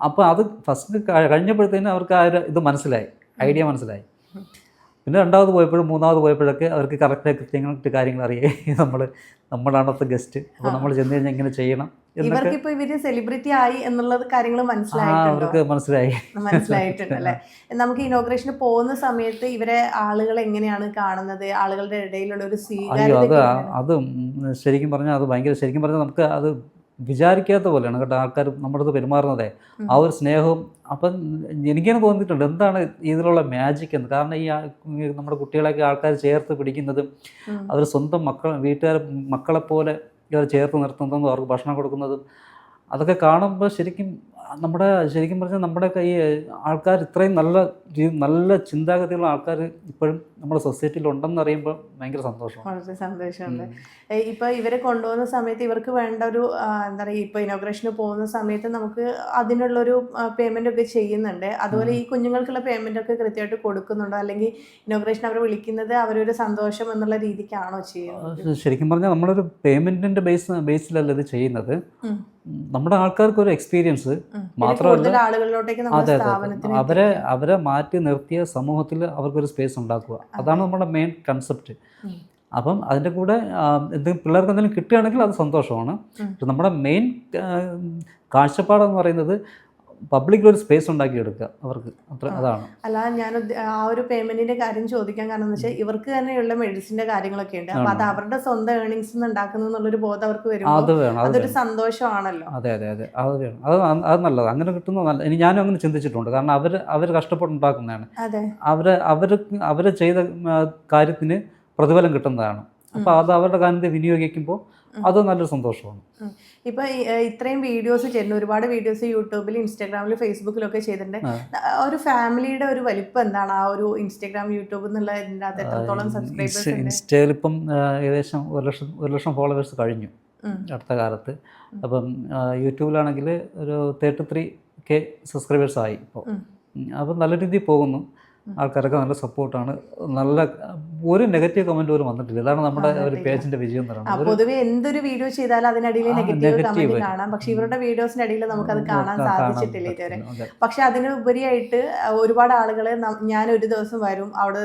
അപ്പോൾ അത് ഫസ്റ്റ് കഴിഞ്ഞപ്പോഴത്തേന് അവർക്ക് ആ ഒരു ഇത് മനസ്സിലായി, ഐഡിയ മനസ്സിലായി. പിന്നെ രണ്ടാമത് പോയപ്പോഴും മൂന്നാമത് പോയപ്പോഴൊക്കെ അവർക്ക് കറക്റ്റ് കാര്യങ്ങൾ അറിയാം. നമ്മളാണത്തെ ഗസ്റ്റ്, അപ്പോൾ നമ്മൾ ചെന്ന് കഴിഞ്ഞാൽ ഇങ്ങനെ ചെയ്യണം. ഇവർക്കിപ്പോ ഇവര് സെലിബ്രിറ്റി ആയി എന്നുള്ളത് കാര്യങ്ങൾ അവർക്ക് മനസ്സിലായിട്ടുണ്ട് അല്ലെ? നമുക്ക് ഇനോഗ്രേഷന് പോകുന്ന സമയത്ത് ഇവരെ ആളുകൾ എങ്ങനെയാണ് കാണുന്നത്? ആളുകളുടെ ഇടയിലുള്ള ഒരു സ്വീകാര്യത അത് ശരിക്കും പറഞ്ഞാൽ അത് ഭയങ്കര, ശരിക്കും പറഞ്ഞാൽ നമുക്ക് അത് വിചാരിക്കാത്ത പോലെയാണ് കേട്ടോ ആൾക്കാർ നമ്മുടെ അടുത്ത് പെരുമാറുന്നതേ. ആ ഒരു സ്നേഹവും. അപ്പം എനിക്കങ്ങനെ തോന്നിയിട്ടുണ്ട് എന്താണ് ഇതിലുള്ള മാജിക് എന്ന്. കാരണം ഈ നമ്മുടെ കുട്ടികളെയൊക്കെ ആൾക്കാർ ചേർത്ത് പിടിക്കുന്നതും അവർ സ്വന്തം മക്കളെപ്പോലെ ഇവർ ചേർത്ത് നിർത്തുന്നതും അവർക്ക് ഭക്ഷണം കൊടുക്കുന്നതും അതൊക്കെ കാണുമ്പോൾ ശരിക്കും പറഞ്ഞാൽ നമ്മുടെയൊക്കെ ഈ ആൾക്കാർ ഇത്രയും നല്ല ചിന്താഗതിയുള്ള ആൾക്കാർ ഇപ്പോഴും നമ്മുടെ സൊസൈറ്റിയിൽ ഉണ്ടെന്ന് അറിയുമ്പോൾ ഭയങ്കര സന്തോഷമാണ്. വളരെ സന്തോഷമുണ്ട്. ഇപ്പോൾ ഇവരെ കൊണ്ടുപോകുന്ന സമയത്ത് ഇവർക്ക് വേണ്ട ഒരു എന്താ പറയുക, ഇപ്പോൾ ഇനോഗ്രേഷന് പോകുന്ന സമയത്ത് നമുക്ക് അതിനുള്ളൊരു പേയ്മെൻ്റ് ഒക്കെ ചെയ്യുന്നുണ്ട്. അതുപോലെ ഈ കുഞ്ഞുങ്ങൾക്കുള്ള പേയ്മെൻ്റ് ഒക്കെ കൃത്യമായിട്ട് കൊടുക്കുന്നുണ്ടോ? അല്ലെങ്കിൽ ഇനോഗ്രേഷൻ അവർ വിളിക്കുന്നത് അവരൊരു സന്തോഷം എന്നുള്ള രീതിക്കാണോ ചെയ്യുന്നത്? ശരിക്കും പറഞ്ഞാൽ നമ്മളൊരു പേയ്മെൻറ്റിൻ്റെ ബേസിലല്ല ഇത് ചെയ്യുന്നത്. നമ്മുടെ ആൾക്കാർക്ക് ഒരു എക്സ്പീരിയൻസ് മാത്രമല്ല, അവരെ മാറ്റി നിർത്തിയ സമൂഹത്തിൽ അവർക്കൊരു സ്പേസ് ഉണ്ടാക്കുക, അതാണ് നമ്മുടെ മെയിൻ കൺസെപ്റ്റ്. അപ്പം അതിൻ്റെ കൂടെ എന്തെങ്കിലും പിള്ളേർക്ക് എന്തെങ്കിലും കിട്ടുകയാണെങ്കിൽ അത് സന്തോഷമാണ്. നമ്മുടെ മെയിൻ കാഴ്ചപ്പാടെന്ന് പറയുന്നത് പബ്ലിക്കിൽ ഒരു സ്പേസ് ഉണ്ടാക്കിയെടുക്കുക അവർക്ക്, അതാണ്. അല്ല, ഞാൻ ആ ഒരു പേയ്മെന്റിന്റെ കാര്യം ചോദിക്കാൻ കാരണം എന്ന് വെച്ചാൽ ഇവർക്ക് തന്നെയുള്ള മെഡിസിന്റെ കാര്യങ്ങളൊക്കെ ഉണ്ട്. അപ്പൊ അത് അവരുടെ സ്വന്തം ഏർണിങ്സ് ഉണ്ടാക്കുന്നു എന്നുള്ളൊരു ബോധം അവർക്ക് വരുമ്പോൾ അതൊരു സന്തോഷമാണല്ലോ. അതെ അത് വേണം, അത് നല്ലത്. അങ്ങനെ കിട്ടുന്നത് നല്ല. ഇനി ഞാനും അങ്ങനെ ചിന്തിച്ചിട്ടുണ്ട്. കാരണം അവർ കഷ്ടപ്പെട്ടുണ്ടാക്കുന്നതാണ്, അവര് ചെയ്ത കാര്യത്തിന് പ്രതിഫലം കിട്ടുന്നതാണ്. അപ്പോൾ അത് അവരുടെ കാര്യത്തെ വിനിയോഗിക്കുമ്പോൾ അത് നല്ലൊരു സന്തോഷമാണ്. ഇപ്പൊ ഇത്രയും വീഡിയോസ് ചെയ്യുന്നു, ഒരുപാട് വീഡിയോസ് യൂട്യൂബിൽ, ഇൻസ്റ്റാഗ്രാമിൽ, ഫേസ്ബുക്കിലൊക്കെ ചെയ്തിട്ടുണ്ട്. ഒരു ഫാമിലിയുടെ ഒരു വലിപ്പം എന്താണ് ആ ഒരു ഇൻസ്റ്റാഗ്രാം, യൂട്യൂബ് എന്നുള്ള ഇതിനകത്ത് എത്രത്തോളം സബ്സ്ക്രൈബേഴ്സ്? ഇൻസ്റ്റയിൽ ഇപ്പം ഏകദേശം 1 ലക്ഷം ഫോളോവേഴ്സ് കഴിഞ്ഞു അടുത്ത കാലത്ത്. അപ്പം യൂട്യൂബിലാണെങ്കിൽ ഒരു 33K സബ്സ്ക്രൈബേഴ്സ് ആയി ഇപ്പോൾ. അപ്പം നല്ല രീതിയിൽ പോകുന്നു. ആൾക്കാരൊക്കെ നല്ല സപ്പോർട്ടാണ്. നല്ല ഒരു നെഗറ്റീവ് കമന്റ് പോലും വന്നിട്ടില്ല. ഇതാണ് നമ്മുടെ ഒരു പേജിന്റെ വിജയം എന്ന് പറയുന്നത്. പൊതുവെ എന്തൊരു വീഡിയോ ചെയ്താലും അതിനിടയിൽ നെഗറ്റീവ് കമന്റ് കാണാം. പക്ഷെ ഇവരുടെ വീഡിയോസിന്റെ അടിയിൽ നമുക്കത് കാണാൻ സാധിച്ചിട്ടില്ല ഇതുവരെ. പക്ഷെ അതിനുപരിയായിട്ട് ഒരുപാട് ആളുകളെ ഞാൻ ഒരു ദിവസം വരും, അവിടെ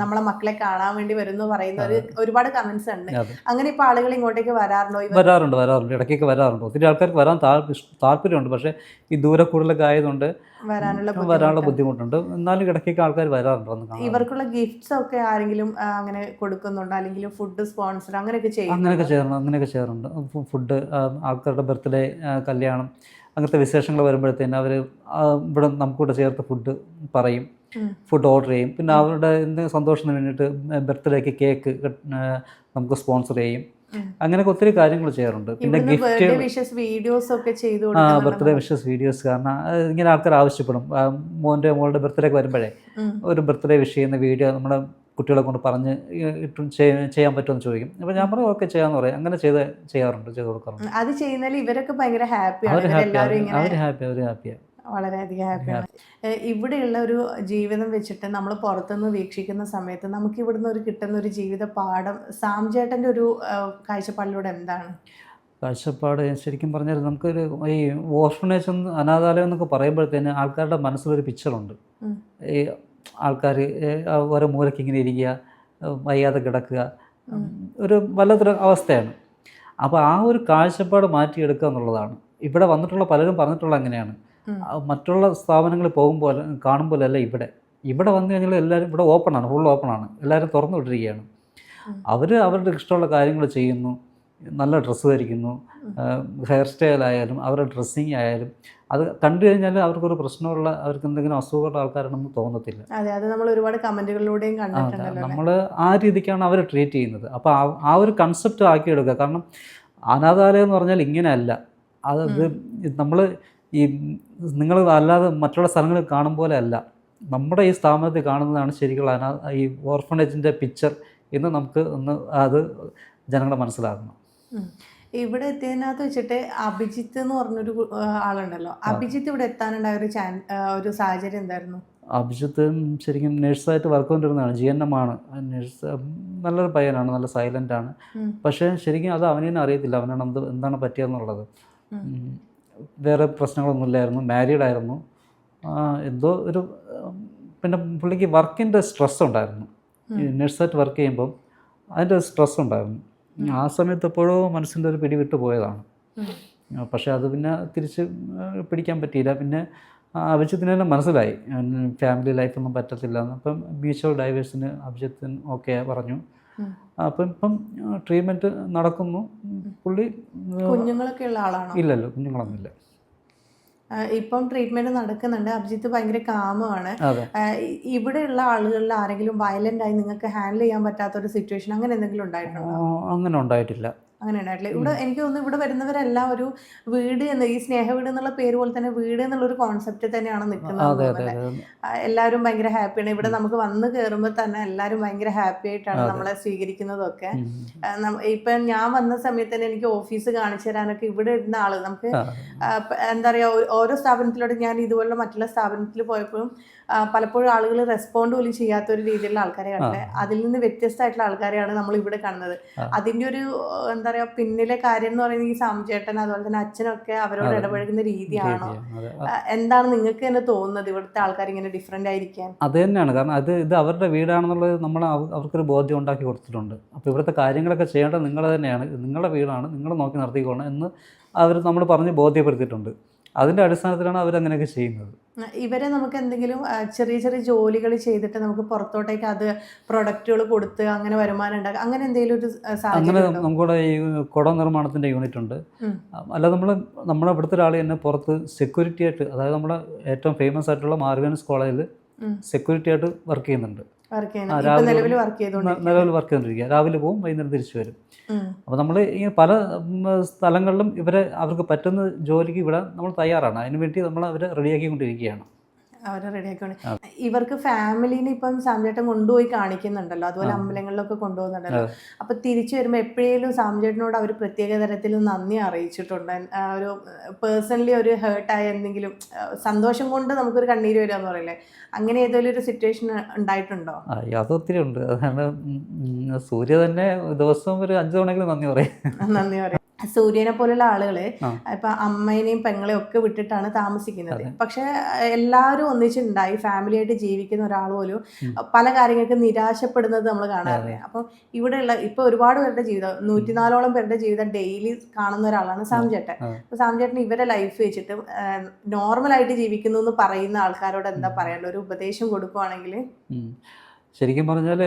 നമ്മളെ മക്കളെ കാണാൻ വേണ്ടി വരും എന്ന് പറയുന്ന ഒരുപാട് കമന്റ്സ് ഉണ്ട്. അങ്ങനെ ഇപ്പൊ ആളുകൾ ഇങ്ങോട്ടേക്ക് വരാറുണ്ടോ? വരാറുണ്ട്, ഇടയ്ക്കൊക്കെ വരാറുണ്ട്. ഒത്തിരി ആൾക്കാർക്ക് വരാൻ താല്പര്യമുണ്ട്. പക്ഷേ ഈ ദൂരെ കൂടുതലൊക്കെ ആയതുകൊണ്ട് വരാനുള്ള ബുദ്ധിമുട്ടുണ്ട്. എന്നാലും ഇടയ്ക്കൊക്കെ ആൾക്കാർ വരാറുണ്ട്. ഇവർക്കുള്ള ഗിഫ്റ്റ്സ് ഒക്കെ ആരെങ്കിലും അങ്ങനെ കൊടുക്കുന്നുണ്ടോ? അല്ലെങ്കിൽ ഫുഡ് സ്പോൺസർ അങ്ങനെയൊക്കെ അങ്ങനെയൊക്കെ ചെയ്യാറുണ്ട്. ഫുഡ്, ആൾക്കാരുടെ ബർത്ത്ഡേ, കല്യാണം, അങ്ങനത്തെ വിശേഷങ്ങൾ വരുമ്പോഴത്തേന് അവർ ഇവിടെ നമുക്കിവിടെ ചേർത്ത് ഫുഡ് പറയും, ഫുഡ് ഓർഡർ ചെയ്യും. പിന്നെ അവരുടെ സന്തോഷത്തിന് വേണ്ടിയിട്ട് ബർത്ത്ഡേക്ക് കേക്ക് നമുക്ക് സ്പോൺസർ ചെയ്യും. അങ്ങനെയൊക്കെ ഒത്തിരി കാര്യങ്ങൾ ചെയ്യാറുണ്ട്. പിന്നെ ഗിഫ്റ്റ്, ബർത്ത്ഡേ വിഷസ് വീഡിയോസ്. കാരണം ഇങ്ങനെ ആൾക്കാർ ആവശ്യപ്പെടും. മോളുടെ ബർത്ത്ഡേ ഒക്കെ വരുമ്പോഴേ ഒരു ബർത്ത്ഡേ വിഷ് ചെയ്യുന്ന വീഡിയോ നമ്മുടെ കുട്ടികളെ കൊണ്ട് പറഞ്ഞ് ചെയ്യാൻ പറ്റുമെന്ന് ചോദിക്കും. അപ്പോൾ ഞാൻ പറയും ഓക്കെ ചെയ്യാന്ന് പറയും. അങ്ങനെ ചെയ്ത് കൊടുക്കാറുണ്ട്. അത് ചെയ്യുന്നതിൽ ഇവരൊക്കെ ഭയങ്കര ഹാപ്പിയാണ്. അവർ ഹാപ്പിയാണ്, വളരെയധികം ഹാപ്പിയാണ്. ഇവിടെയുള്ള ഒരു ജീവിതം വെച്ചിട്ട് നമ്മൾ പുറത്തുനിന്ന് വീക്ഷിക്കുന്ന സമയത്ത് നമുക്ക് ഇവിടുന്ന് കിട്ടുന്ന ഒരു ജീവിത പാഠം സാം ചേട്ടൻ്റെ ഒരു കാഴ്ചപ്പാടിലൂടെ എന്താണ്? കാഴ്ചപ്പാട് ശരിക്കും പറഞ്ഞാൽ നമുക്കൊരു ഈ ഓർഫനേജ്, അനാഥാലയം എന്നൊക്കെ പറയുമ്പോഴത്തേന് ആൾക്കാരുടെ മനസ്സിലൊരു പിക്ചറുണ്ട്. ഈ ആൾക്കാർ ഓരോ മൂലയ്ക്ക് ഇങ്ങനെ ഇരിക്കുക, വയ്യാതെ കിടക്കുക, ഒരു വല്ലാത്തൊരു അവസ്ഥയാണ്. അപ്പോൾ ആ ഒരു കാഴ്ചപ്പാട് മാറ്റിയെടുക്കുക എന്നുള്ളതാണ്. ഇവിടെ വന്നിട്ടുള്ള പലരും പറഞ്ഞിട്ടുള്ള അങ്ങനെയാണ്. മറ്റുള്ള സ്ഥാപനങ്ങളിൽ പോകുമ്പോൾ കാണുമ്പോഴല്ല ഇവിടെ വന്നു കഴിഞ്ഞാൽ എല്ലാവരും ഇവിടെ ഓപ്പണാണ്, ഫുൾ ഓപ്പണാണ്, എല്ലാവരും തുറന്നു വിട്ടിരിക്കുകയാണ്. അവരുടെ ഇഷ്ടമുള്ള കാര്യങ്ങൾ ചെയ്യുന്നു, നല്ല ഡ്രസ്സ് ധരിക്കുന്നു, ഹെയർ സ്റ്റൈൽ ആയാലും അവരുടെ ഡ്രസ്സിങ് ആയാലും അത് കണ്ടു കഴിഞ്ഞാൽ അവർക്കൊരു പ്രശ്നമുള്ള, അവർക്ക് എന്തെങ്കിലും അസുഖമുള്ള ആൾക്കാരാണെന്ന് തോന്നത്തില്ല. അതെ, അത് നമ്മൾ ഒരുപാട് കമന്റുകളിലൂടെയും കണ്ടിട്ടുണ്ടല്ലോ. നമ്മൾ ആ രീതിക്കാണ് അവർ ട്രീറ്റ് ചെയ്യുന്നത്. അപ്പോൾ ആ ഒരു കൺസെപ്റ്റ് ആക്കിയെടുക്കുക. കാരണം അനാഥാലയം എന്ന് പറഞ്ഞാൽ ഇങ്ങനെയല്ല. അത് നമ്മൾ ഈ നിങ്ങൾ അല്ലാതെ മറ്റുള്ള സ്ഥലങ്ങളിൽ കാണും പോലെ അല്ല, നമ്മുടെ ഈ സ്ഥാപനത്തിൽ കാണുന്നതാണ് ശരിക്കുള്ള ഈ ഓർഫണേജിൻ്റെ പിക്ചർ എന്ന് നമുക്ക് അത് ജനങ്ങളെ മനസ്സിലാക്കണം. ഇവിടെ എത്തിയതിനകത്ത് വെച്ചിട്ട് അഭിജിത്ത് എന്ന് പറഞ്ഞൊരു ആളുണ്ടല്ലോ, അഭിജിത്ത് ഇവിടെ എത്താനുണ്ടായ ഒരു സാഹചര്യം എന്തായിരുന്നു? അഭിജിത്ത് ശരിക്കും നേഴ്സായിട്ട് വർക്ക് ചെയ്തുകൊണ്ടിരുന്നതാണ്. GNM ആണ് നേഴ്സ്. നല്ലൊരു പയ്യനാണ്, നല്ല സൈലൻ്റാണ്. പക്ഷേ ശരിക്കും അത് അവനെ അറിയത്തില്ല അവനാണ് എന്താണ് പറ്റിയെന്നുള്ളത്. വേറെ പ്രശ്നങ്ങളൊന്നുമില്ലായിരുന്നു, മാരീഡായിരുന്നു. എന്തോ ഒരു പിന്നെ പുള്ളിക്ക് വർക്കിൻ്റെ സ്ട്രെസ് ഉണ്ടായിരുന്നു. നേഴ്സായിട്ട് വർക്ക് ചെയ്യുമ്പം അതിൻ്റെ സ്ട്രെസ് ഉണ്ടായിരുന്നു. ആ സമയത്ത് എപ്പോഴോ മനസ്സിൻ്റെ ഒരു പിടി വിട്ടു പോയതാണ്. പക്ഷേ അത് പിന്നെ തിരിച്ച് പിടിക്കാൻ പറ്റിയില്ല. പിന്നെ അഭിജിത്തിന് തന്നെ മനസ്സിലായി ഫാമിലി ലൈഫൊന്നും പറ്റത്തില്ല എന്ന്. അപ്പം മ്യൂച്വൽ ഡൈവേഴ്സിന് അഭിജിത്തിന് ഓക്കെ പറഞ്ഞു. അപ്പം ഇപ്പം ട്രീറ്റ്മെൻറ്റ് നടക്കുന്നു. പുള്ളി കുഞ്ഞുങ്ങളൊക്കെ ഉള്ള ആളാണോ? ഇല്ലല്ലോ, കുഞ്ഞുങ്ങളൊന്നുമില്ല. ഇപ്പം ട്രീറ്റ്മെന്റ് നടക്കുന്നുണ്ട്. അഭിജിത്ത് ഭയങ്കര കാമാണ്. ഇവിടെയുള്ള ആളുകളിൽ ആരെങ്കിലും വയലന്റ് ആയി നിങ്ങൾക്ക് ഹാൻഡിൽ ചെയ്യാൻ പറ്റാത്ത ഒരു സിറ്റുവേഷൻ അങ്ങനെ എന്തെങ്കിലും ഉണ്ടായിട്ടുണ്ടോ? അങ്ങനെ ഉണ്ടായിട്ടില്ല. അങ്ങനെ ഉണ്ടായിട്ടില്ല. ഇവിടെ എനിക്ക് തോന്നുന്നു ഇവിടെ വരുന്നവരെല്ലാം ഒരു വീട് എന്ന്, ഈ സ്നേഹ വീട് എന്നുള്ള പേര് പോലെ തന്നെ വീട് എന്നുള്ളൊരു കോൺസെപ്റ്റ് തന്നെയാണ് നിൽക്കുന്നത്. എല്ലാവരും ഭയങ്കര ഹാപ്പിയാണ്. ഇവിടെ നമുക്ക് വന്ന് കയറുമ്പോൾ തന്നെ എല്ലാവരും ഭയങ്കര ഹാപ്പി ആയിട്ടാണ് നമ്മളെ സ്വീകരിക്കുന്നതൊക്കെ. ഇപ്പൊ ഞാൻ വന്ന സമയത്ത് തന്നെ എനിക്ക് ഓഫീസ് കാണിച്ചു തരാനൊക്കെ ഇവിടെ ഇരുന്ന ആള്, നമുക്ക് എന്താ പറയാ, ഓരോ സ്ഥാപനത്തിലൂടെ ഞാൻ ഇതുപോലുള്ള മറ്റുള്ള സ്ഥാപനത്തിൽ പോയപ്പോഴും പലപ്പോഴും ആളുകൾ റെസ്പോണ്ട് പോലും ചെയ്യാത്ത ഒരു രീതിയിലുള്ള ആൾക്കാരെ കണ്ടത്. അതിൽ നിന്ന് വ്യത്യസ്തമായിട്ടുള്ള ആൾക്കാരെയാണ് നമ്മൾ ഇവിടെ കാണുന്നത്. അതിന്റെ ഒരു എന്താ പറയാ പിന്നിലെ കാര്യം എന്ന് പറയുന്നത് ഈ സാംചേട്ടൻ അതുപോലെ തന്നെ അച്ഛനൊക്കെ അവരോട് ഇടപഴകുന്ന രീതിയാണോ? എന്താണ് നിങ്ങൾക്ക് തന്നെ തോന്നുന്നത് ഇവിടുത്തെ ആൾക്കാർ ഇങ്ങനെ ഡിഫറെന്റ് ആയിരിക്കാൻ? അത് തന്നെയാണ്. കാരണം ഇത് അവരുടെ വീടാണെന്നുള്ളത് നമ്മൾ അവർക്കൊരു ബോധ്യം ഉണ്ടാക്കി കൊടുത്തിട്ടുണ്ട്. അപ്പോൾ ഇവിടുത്തെ കാര്യങ്ങളൊക്കെ ചെയ്യേണ്ടത് നിങ്ങൾ തന്നെയാണ്, നിങ്ങളുടെ വീടാണ്, നിങ്ങൾ നോക്കി നടത്തിക്കോണം എന്ന് നമ്മൾ പറഞ്ഞ് ബോധ്യപ്പെടുത്തിയിട്ടുണ്ട്. അതിൻ്റെ അടിസ്ഥാനത്തിലാണ് അവരങ്ങനെയൊക്കെ ചെയ്യുന്നത്. ഇവരെ നമുക്ക് എന്തെങ്കിലും ചെറിയ ചെറിയ ജോലികൾ ചെയ്തിട്ട് നമുക്ക് പുറത്തോട്ടേക്ക് അത് പ്രൊഡക്റ്റുകൾ കൊടുത്ത് അങ്ങനെ വരുമാനം ഉണ്ടാക്കുക, അങ്ങനെ എന്തെങ്കിലും ഒരു അങ്ങനെ നമുക്കിവിടെ ഈ കുട നിർമ്മാണത്തിൻ്റെ യൂണിറ്റ് ഉണ്ട്. അല്ലാതെ നമ്മുടെ ഇവിടുത്തെ ഒരാൾ തന്നെ പുറത്ത് സെക്യൂരിറ്റി ആയിട്ട്, അതായത് നമ്മുടെ ഏറ്റവും ഫേമസ് ആയിട്ടുള്ള മാർവിയൻസ് കോളേജിൽ സെക്യൂരിറ്റി ആയിട്ട് വർക്ക് ചെയ്യുന്നുണ്ട്. നിലവിൽ വർക്ക് ചെയ്തുകൊണ്ടിരിക്കുക. രാവിലെ പോകും, വൈകുന്നേരം തിരിച്ചു വരും. അപ്പോൾ നമ്മൾ ഈ പല സ്ഥലങ്ങളിലും അവർക്ക് പറ്റുന്ന ജോലിക്ക് ഇവിടെ നമ്മൾ തയ്യാറാണ്. അതിനു വേണ്ടി നമ്മൾ അവരെ റെഡിയാക്കിക്കൊണ്ടിരിക്കുകയാണ്. ഇവർക്ക് ഫാമിലിനെ ഇപ്പം സാംചേട്ടൻ കൊണ്ടുപോയി കാണിക്കുന്നുണ്ടല്ലോ, അതുപോലെ അമ്പലങ്ങളിലൊക്കെ കൊണ്ടുപോകുന്നുണ്ടല്ലോ. അപ്പൊ തിരിച്ചു വരുമ്പോൾ എപ്പോഴേലും സാംചേട്ടനോട് അവർ പ്രത്യേക തരത്തിൽ നന്ദി അറിയിച്ചിട്ടുണ്ട്? ഒരു പേഴ്സണലി ഒരു ഹേർട്ടായ എന്തെങ്കിലും സന്തോഷം കൊണ്ട് നമുക്കൊരു കണ്ണീര് വരിക എന്ന് പറയില്ലേ, അങ്ങനെ ഏതെങ്കിലും ഒരു സിറ്റുവേഷൻ ഉണ്ടായിട്ടുണ്ടോ? അതൊത്തിരി ഉണ്ട്. അതാണ് സൂര്യ തന്നെ ദിവസം ഒരു 5 തവണയെങ്കിലും നന്ദി പറയും. സൂര്യനെ പോലുള്ള ആളുകള് ഇപ്പൊ അമ്മേനെയും പെങ്ങളെയും ഒക്കെ വിട്ടിട്ടാണ് താമസിക്കുന്നത്. പക്ഷെ എല്ലാവരും ഒന്നിച്ചുണ്ടായി ഫാമിലി ആയിട്ട് ജീവിക്കുന്ന ഒരാൾ പോലും പല കാര്യങ്ങൾക്ക് നിരാശപ്പെടുന്നത് നമ്മൾ കാണാറില്ല. അപ്പൊ ഇവിടെയുള്ള ഇപ്പൊ ഒരുപാട് പേരുടെ ജീവിതം, 104ഓളം പേരുടെ ജീവിതം ഡെയിലി കാണുന്ന ഒരാളാണ് സാംചേട്ടൻ. അപ്പൊ സാംചേട്ടൻ ഇവരെ ലൈഫ് വെച്ചിട്ട് നോർമലായിട്ട് ജീവിക്കുന്നു എന്ന് പറയുന്ന ആൾക്കാരോട് എന്താ പറയാനുള്ള ഒരു ഉപദേശം കൊടുക്കുവാണെങ്കിൽ? ശരിക്കും പറഞ്ഞാൽ